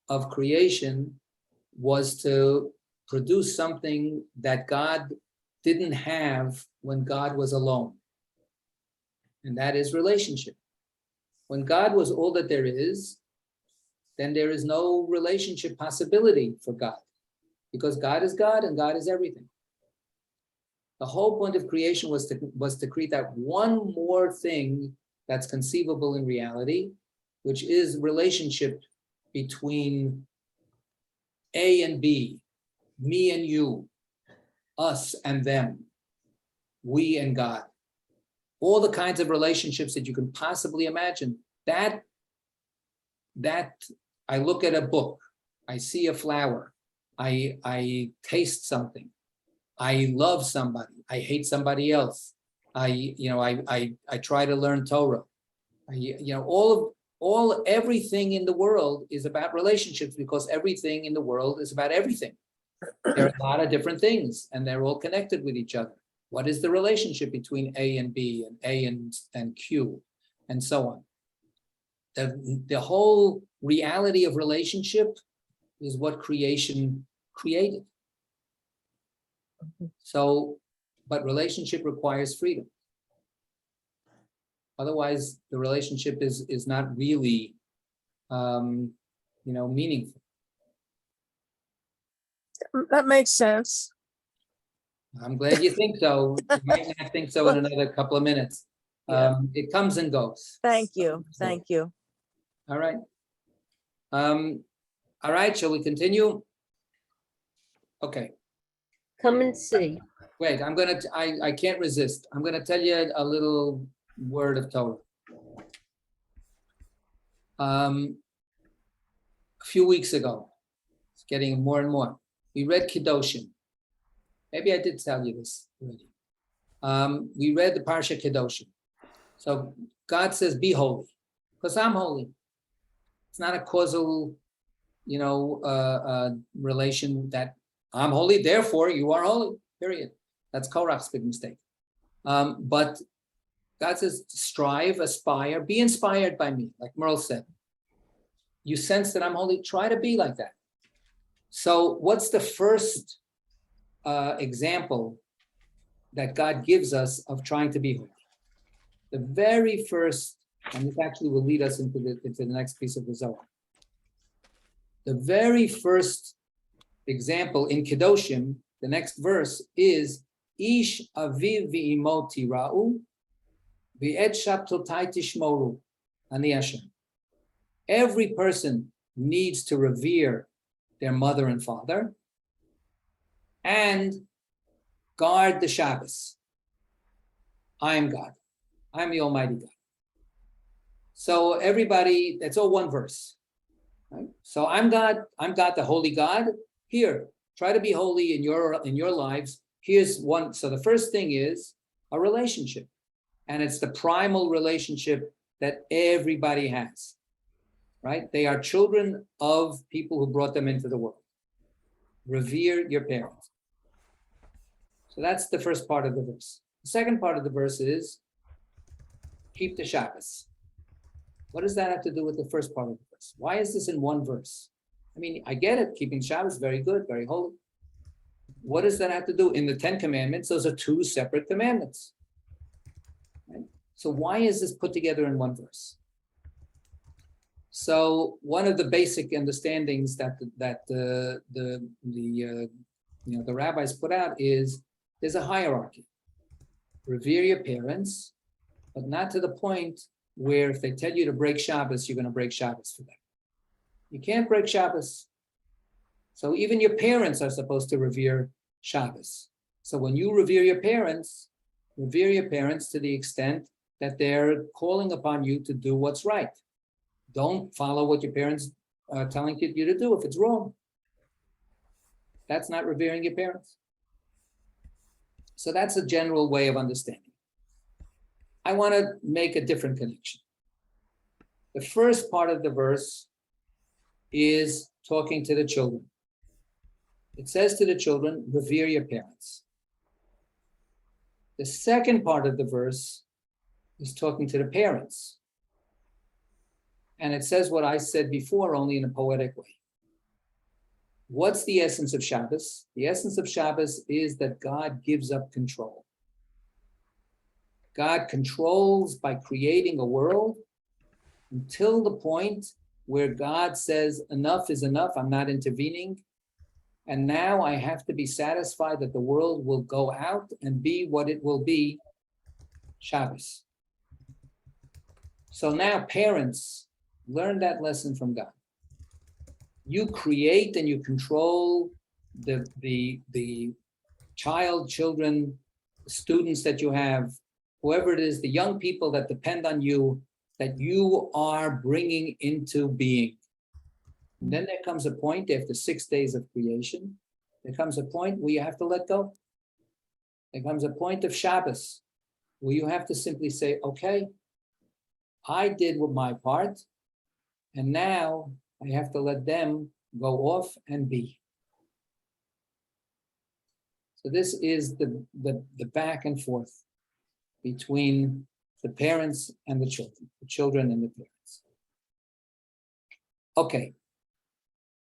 A: of creation was to produce something that God didn't have when God was alone. And that is relationship. When God was all that there is, then there is no relationship possibility for God, because God is God and God is everything. The whole point of creation was to create that one more thing that's conceivable in reality, which is relationship between A and B, me and you, us and them, we and God. All the kinds of relationships that you can possibly imagine. That I look at a book, I see a flower, I taste something, I love somebody, I hate somebody else, I try to learn Torah. Everything in the world is about relationships, because everything in the world is about everything. There are a lot of different things, and they're all connected with each other. What is the relationship between A and B and A and Q, and so on? The whole reality of relationship is what creation created. So, but relationship requires freedom. Otherwise, the relationship is not really, meaningful.
G: That makes sense.
A: I'm glad you think so. You might not think so in another couple of minutes.
G: Yeah.
A: It comes and goes.
G: Thank you. Thank you.
A: All right. All right, shall we continue? Okay,
C: Come and see.
A: wait, I can't resist. I'm gonna tell you a little word of Torah. A few weeks ago, it's getting more and more. We read Kedoshim. Maybe I did tell you this already. We read the Parsha Kedoshim. So God says, be holy, because I'm holy. It's not a causal, relation that I'm holy, therefore you are holy, period. That's Korach's big mistake. But God says, strive, aspire, be inspired by me, like Merle said. You sense that I'm holy, try to be like that. So what's the first example that God gives us of trying to be holy? The very first, and this actually will lead us into the next piece of the Zohar. The very first example in Kedoshim, the next verse is Ish aviv v'imo tira'u v'et shabtotai tishmoru ani Hashem. Every person needs to revere their mother and father and guard the Shabbos. I am God. I'm the Almighty God. So everybody, that's all one verse. Right? So I'm God, the holy God. Here, try to be holy in your lives. Here's one. So the first thing is a relationship. And it's the primal relationship that everybody has. Right? They are children of people who brought them into the world. Revere your parents. So that's the first part of the verse. The second part of the verse is keep the Shabbos. What does that have to do with the first part of the verse? Why is this in one verse? I mean, I get it. Keeping Shabbos, very good, very holy. What does that have to do? In the 10 Commandments, those are two separate commandments. Right? So why is this put together in one verse? So one of the basic understandings that the rabbis put out is there's a hierarchy. Revere your parents, but not to the point where if they tell you to break Shabbos, you're going to break Shabbos for them. You can't break Shabbos. So even your parents are supposed to revere Shabbos. So when you revere your parents to the extent that they're calling upon you to do what's right. Don't follow what your parents are telling you to do if it's wrong. That's not revering your parents. So that's a general way of understanding. I want to make a different connection. The first part of the verse is talking to the children. It says to the children, revere your parents. The second part of the verse is talking to the parents. And it says what I said before, only in a poetic way. What's the essence of Shabbos? The essence of Shabbos is that God gives up control. God controls by creating a world until the point where God says, enough is enough, I'm not intervening. And now I have to be satisfied that the world will go out and be what it will be, Shabbos. So now parents, learn that lesson from God. You create and you control the children, students that you have, whoever it is, the young people that depend on you, that you are bringing into being. And then there comes a point after 6 days of creation, there comes a point where you have to let go. There comes a point of Shabbos where you have to simply say, okay, I did with my part, and now I have to let them go off and be. So this is the back and forth between the parents and the children and the parents. Okay,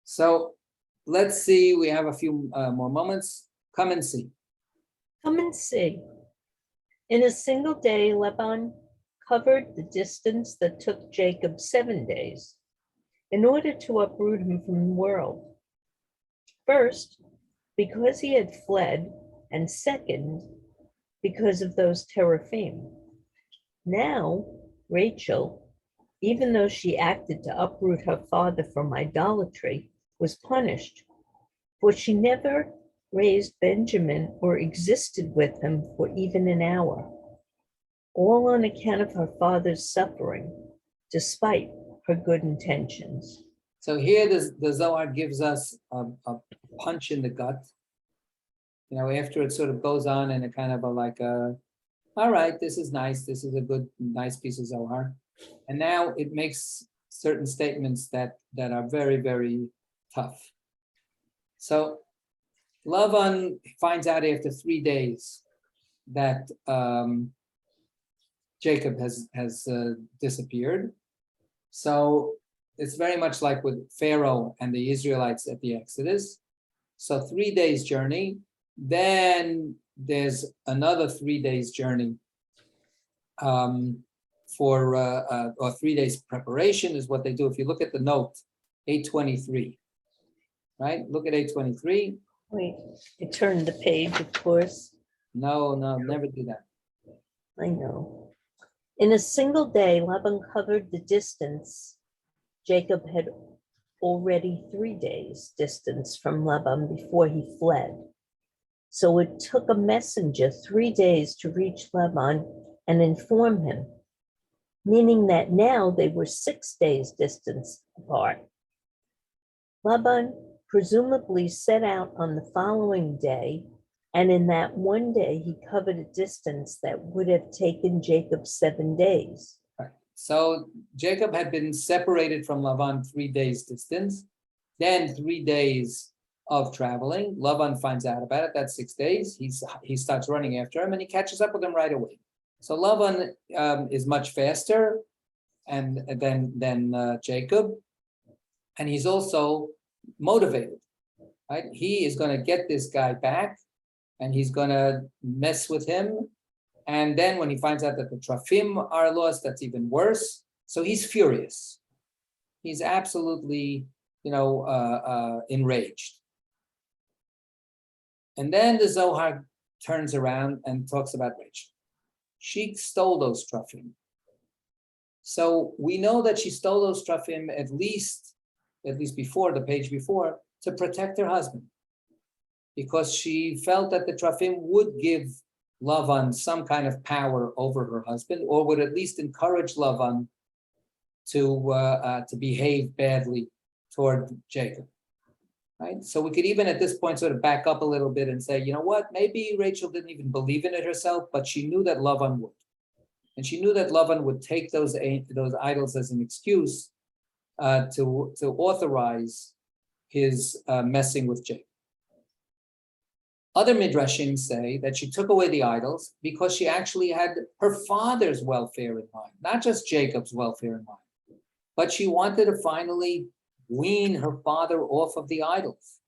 A: so let's see, we have a few more moments. Come and see.
C: Come and see. In a single day, Laban covered the distance that took Jacob 7 days in order to uproot him from the world. First, because he had fled and second, because of those teraphim. Now, Rachel, even though she acted to uproot her father from idolatry, was punished, for she never raised Benjamin or existed with him for even an hour, all on account of her father's suffering, despite her good intentions.
A: So here the Zohar gives us a punch in the gut. You know, after it sort of goes on in a kind of all right, this is nice. This is a good, nice piece of Zohar. And now it makes certain statements that are very, very tough. So Lavan finds out after 3 days that Jacob has disappeared. So it's very much like with Pharaoh and the Israelites at the Exodus. So 3 days journey, then there's another 3 days journey or 3 days preparation is what they do. If you look at the note, 823, right? Look at 823.
C: Wait, I turned the page, of course.
A: No, never do that.
C: I know. In a single day, Laban covered the distance. Jacob had already 3 days distance from Laban before he fled. So it took a messenger 3 days to reach Laban and inform him, meaning that now they were 6 days distance apart. Laban presumably set out on the following day, and in that one day he covered a distance that would have taken Jacob 7 days.
A: Right. So Jacob had been separated from Laban 3 days distance, then 3 days of traveling. Laban finds out about it. That's 6 days. He starts running after him and he catches up with him right away. So Laban is much faster than Jacob, and he's also motivated. Right? He is going to get this guy back, and he's going to mess with him. And then when he finds out that the Trafim are lost, that's even worse. So he's furious. He's absolutely, enraged. And then the Zohar turns around and talks about Rachel. She stole those Trafim. So we know that she stole those Trafim at least before, the page before, to protect her husband, because she felt that the Trafim would give Lavan some kind of power over her husband, or would at least encourage Lavan to behave badly toward Jacob. Right? So we could even at this point sort of back up a little bit and say, you know what, maybe Rachel didn't even believe in it herself, but she knew that Lavan would. And she knew that Lavan would take those idols as an excuse to authorize his messing with Jacob. Other midrashim say that she took away the idols because she actually had her father's welfare in mind, not just Jacob's welfare in mind, but she wanted to finally wean her father off of the idols.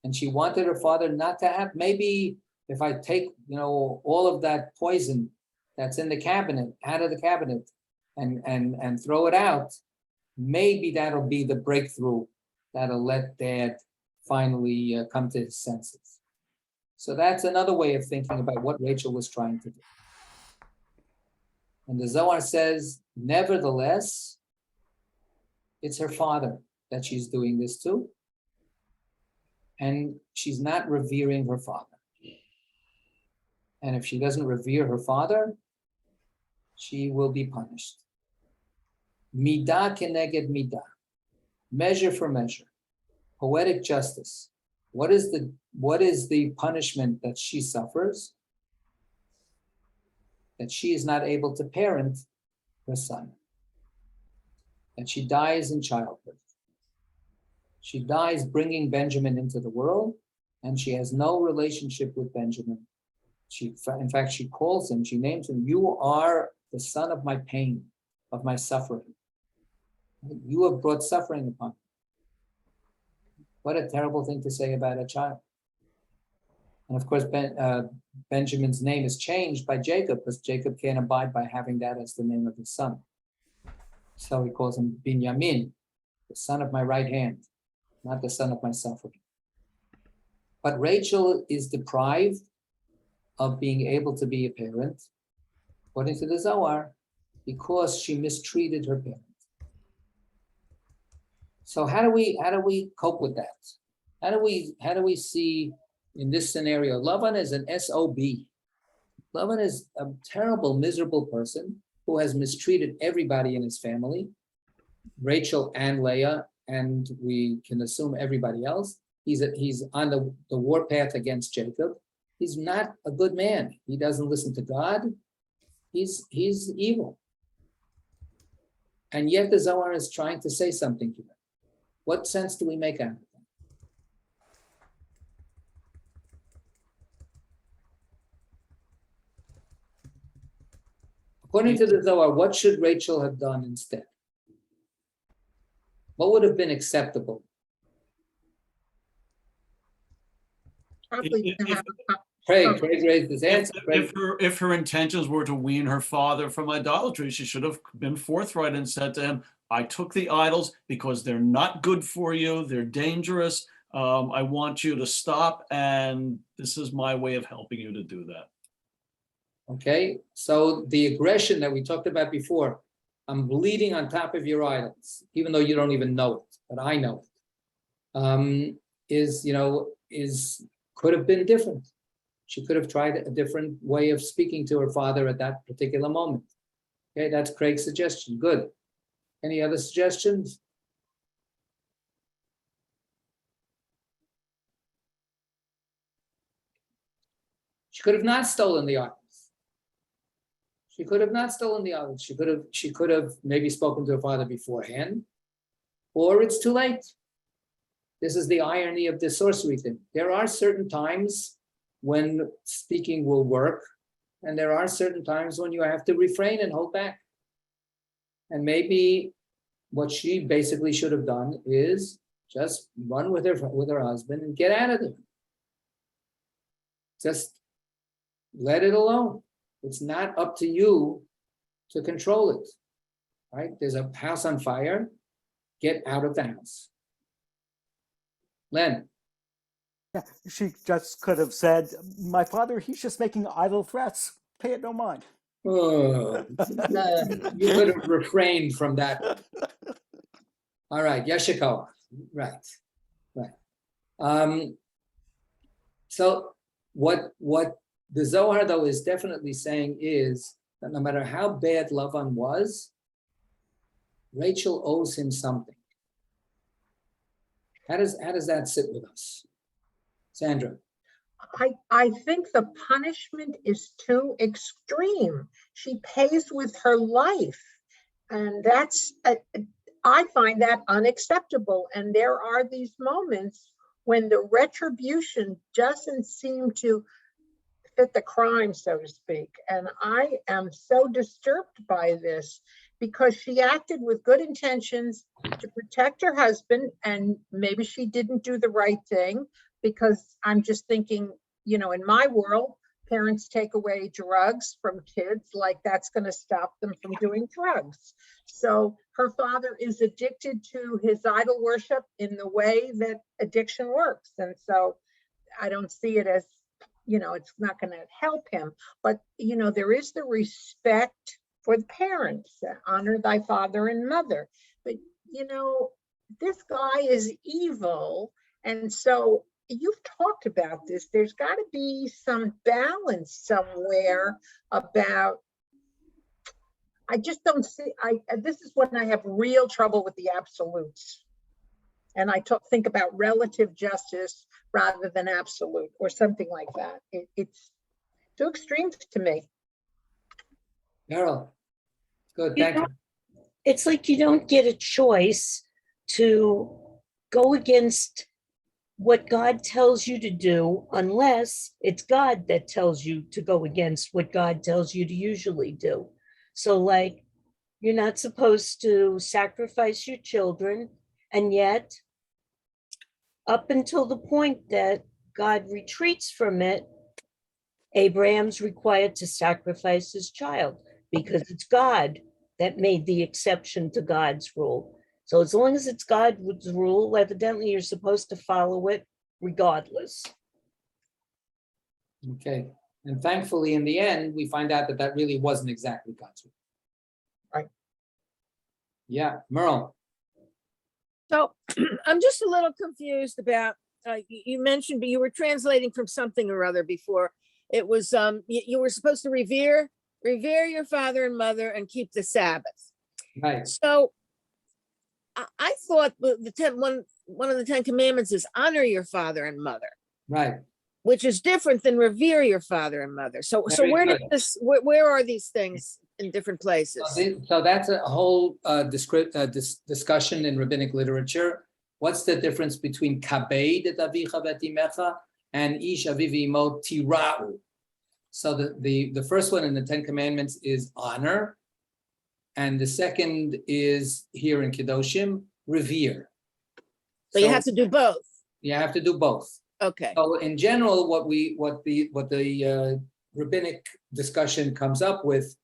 A: And she wanted her father not to have, maybe if I take, all of that poison that's in the cabinet, out of the cabinet and throw it out, maybe that'll be the breakthrough that'll let Dad finally come to his senses. So that's another way of thinking about what Rachel was trying to do. And the Zohar says, nevertheless, it's her father that she's doing this to. And she's not revering her father. And if she doesn't revere her father, she will be punished. Midah keneged midah, measure for measure, poetic justice. What is the punishment that she suffers? That she is not able to parent her son. That she dies in childbirth. She dies bringing Benjamin into the world, and she has no relationship with Benjamin. In fact, she calls him, she names him, you are the son of my pain, of my suffering. You have brought suffering upon me. What a terrible thing to say about a child. And of course, Benjamin's name is changed by Jacob, because Jacob can't abide by having that as the name of his son. So he calls him Binyamin, the son of my right hand, not the son of my suffering. But Rachel is deprived of being able to be a parent, according to the Zohar, because she mistreated her parent. So how do we cope with that? How do we see in this scenario? Lavan is an SOB. Lavan is a terrible, miserable person who has mistreated everybody in his family, Rachel and Leah, and we can assume everybody else. He's on the warpath against Jacob. He's not a good man. He doesn't listen to God. He's evil. And yet the Zohar is trying to say something to him. What sense do we make out of that? According to the Zohar, what should Rachel have done instead? What would have been acceptable?
F: Probably to have
A: Craig raised his hand.
D: If her intentions were to wean her father from idolatry, she should have been forthright and said to him, I took the idols because they're not good for you. They're dangerous. I want you to stop. And this is my way of helping you to do that.
A: Okay, so the aggression that we talked about before, I'm bleeding on top of your idols, even though you don't even know it, but I know it, could have been different. She could have tried a different way of speaking to her father at that particular moment. Okay, that's Craig's suggestion. Good. Any other suggestions? She could have not stolen the idols. She could have not stolen the idols. She could have maybe spoken to her father beforehand, or it's too late. This is the irony of the sorcery thing. There are certain times when speaking will work, and there are certain times when you have to refrain and hold back. And maybe what she basically should have done is just run with her husband and get out of there. Just let it alone. It's not up to you to control it, right? There's a house on fire. Get out of the house. Len.
H: Yeah, she just could have said, my father, he's just making idle threats. Pay it no mind.
A: Oh, you could have refrained from that. All right, Yeshiko. Right. So what the Zohar, though, is definitely saying is that no matter how bad Lavan was, Rachel owes him something. How does that sit with us? Sandra?
F: I think the punishment is too extreme. She pays with her life. And I find that unacceptable. And there are these moments when the retribution doesn't seem to fit the crime, so to speak. And I am so disturbed by this because she acted with good intentions to protect her husband, and maybe she didn't do the right thing, because I'm just thinking, in my world, parents take away drugs from kids, like that's going to stop them from doing drugs. So her father is addicted to his idol worship in the way that addiction works. And so I don't see it as, it's not going to help him. But, there is the respect for the parents, honor thy father and mother. But, this guy is evil. And so you've talked about this. There's got to be some balance somewhere about, I just don't see, this is when I have real trouble with the absolutes. And I think about relative justice rather than absolute or something like that. It's too extreme to me.
A: Carol, good, thank you.
C: It's like you don't get a choice to go against what God tells you to do unless it's God that tells you to go against what God tells you to usually do. So like, you're not supposed to sacrifice your children, and yet up until the point that God retreats from it, Abraham's required to sacrifice his child because it's God that made the exception to God's rule. So as long as it's God's rule, evidently you're supposed to follow it regardless.
A: Okay. And thankfully, in the end, we find out that that really wasn't exactly God's will.
F: Right.
A: Yeah, Merle.
G: So I'm just a little confused about, you mentioned, but you were translating from something or other before. It was, you were supposed to revere your father and mother and keep the Sabbath.
A: Right.
G: So I thought one of the 10 commandments is honor your father and mother,
A: Right.
G: which is different than revere your father and mother. So
A: Very
G: where
A: good.
G: did this, where are these things in different places?
A: So that's a whole discussion in rabbinic literature. What's the difference between kabed et avicha v'et imecha and ish aviv imo tira'u? So the first one in the 10 commandments is honor, and the second is here in Kedoshim, revere.
G: So you have to do both.
A: You have to do both.
G: Okay.
A: So in general, what the rabbinic discussion comes up with,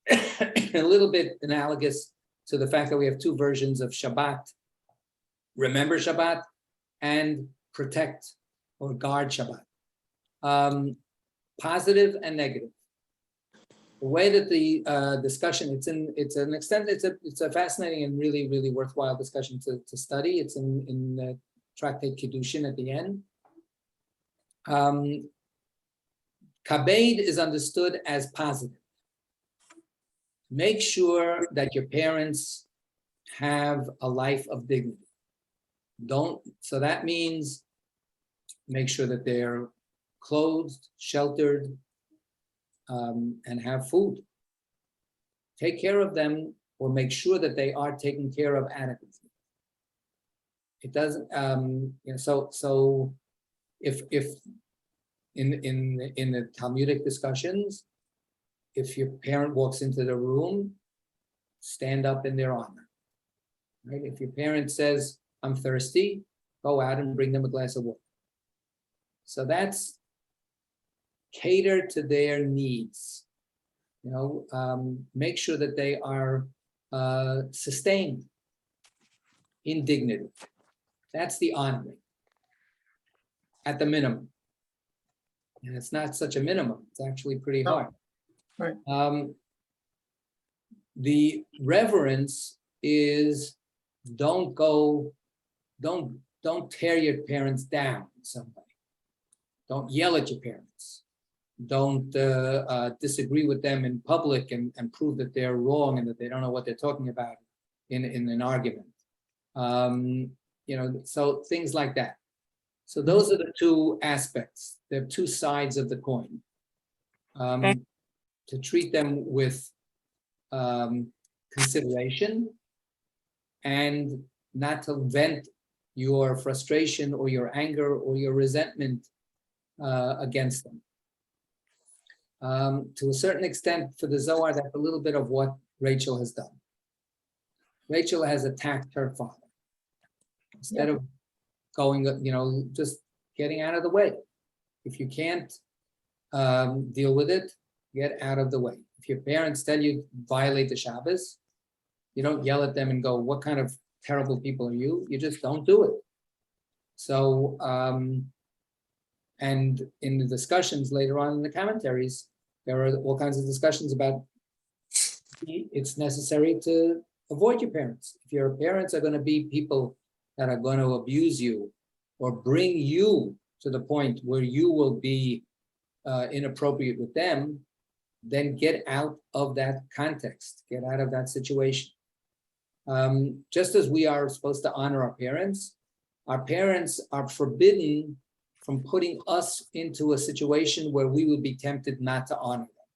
A: a little bit analogous to the fact that we have two versions of Shabbat: remember Shabbat and protect or guard Shabbat. Positive and negative. The way that the discussion, it's a fascinating and really worthwhile discussion to study. It's in the Tractate Kiddushin at the end. Kabed is understood as positive. Make sure that your parents have a life of dignity. So that means make sure that they're clothed, sheltered, and have food. Take care of them, or make sure that they are taken care of adequately. It doesn't, so if in the Talmudic discussions, if your parent walks into the room, stand up in their honor. Right? If your parent says, "I'm thirsty," go out and bring them a glass of water. So that's cater to their needs. Make sure that they are sustained in dignity. That's the honoring at the minimum. And it's not such a minimum. It's actually pretty hard.
F: Right.
A: The reverence is don't tear your parents down in some way. Don't yell at your parents. Don't disagree with them in public and prove that they're wrong and that they don't know what they're talking about in an argument. So things like that. So those are the two aspects. They're two sides of the coin. To treat them with consideration and not to vent your frustration or your anger or your resentment against them. To a certain extent, for the Zohar, that's a little bit of what Rachel has done. Rachel has attacked her father. Instead of going, just getting out of the way. If you can't deal with it, get out of the way. If your parents tell you violate the Shabbos, you don't yell at them and go, "What kind of terrible people are you?" You just don't do it. So, and in the discussions later on in the commentaries, there are all kinds of discussions about it's necessary to avoid your parents. If your parents are going to be people that are going to abuse you or bring you to the point where you will be inappropriate with them, then get out of that context, get out of that situation. Just as we are supposed to honor our parents are forbidden from putting us into a situation where we would be tempted not to honor them.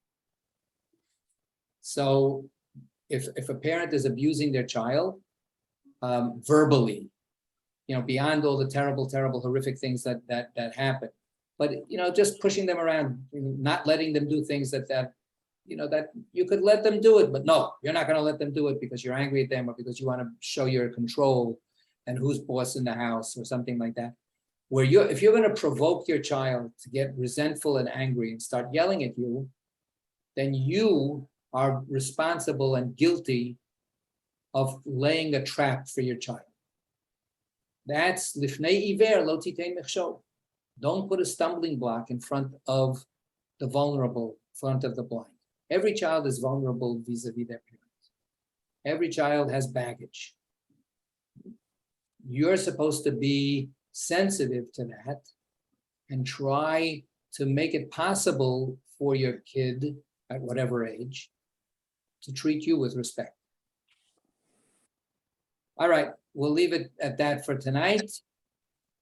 A: So if a parent is abusing their child verbally, beyond all the terrible, horrific things that happen, but just pushing them around, not letting them do things that you could let them do it, but no, you're not going to let them do it because you're angry at them or because you want to show your control and who's boss in the house or something like that. Where if you're going to provoke your child to get resentful and angry and start yelling at you, then you are responsible and guilty of laying a trap for your child. That's lifnei iver lo titein mechshol. Don't put a stumbling block in front of the vulnerable, front of the blind. Every child is vulnerable vis-a-vis their parents. Every child has baggage. You're supposed to be sensitive to that and try to make it possible for your kid at whatever age to treat you with respect. All right, we'll leave it at that for tonight.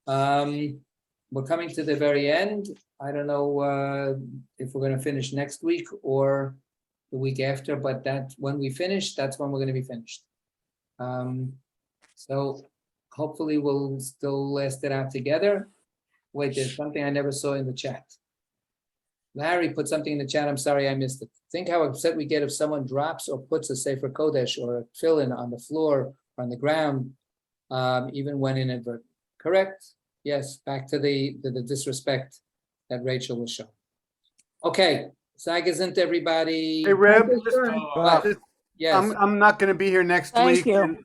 A: We're coming to the very end. I don't know if we're going to finish next week or the week after, but that when we finish, that's when we're going to be finished. So hopefully we'll still last it out together. Wait, there's something I never saw in the chat. Larry put something in the chat. I'm sorry I missed it. Think how upset we get if someone drops or puts a Sefer Kodesh or a tefillin on the floor or on the ground, even when inadvertent. Correct? Yes, back to the disrespect that Rachel was showing. Okay, Sagazint, everybody.
I: Hey, Reb,
F: Thank you, Ron.
A: What? Yes,
I: I'm not going to be here next
G: Thank
I: week.
G: you.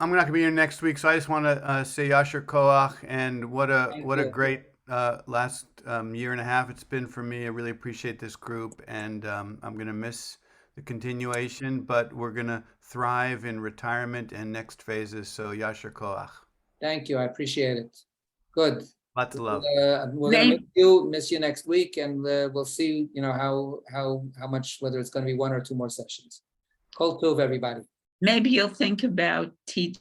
I: I'm not going to be here next week, so I just want to say Yasher Koach, and what a
A: you.
I: great last year and a half it's been for me. I really appreciate this group, and I'm going to miss the continuation, but we're going to thrive in retirement and next phases. So Yasher Koach.
A: thank you. I appreciate it. Good.
I: Lots of love.
A: We're gonna miss you next week, and we'll see. You know how much, whether it's going to be one or two more sessions. Kol tov, everybody.
B: Maybe you'll think about teaching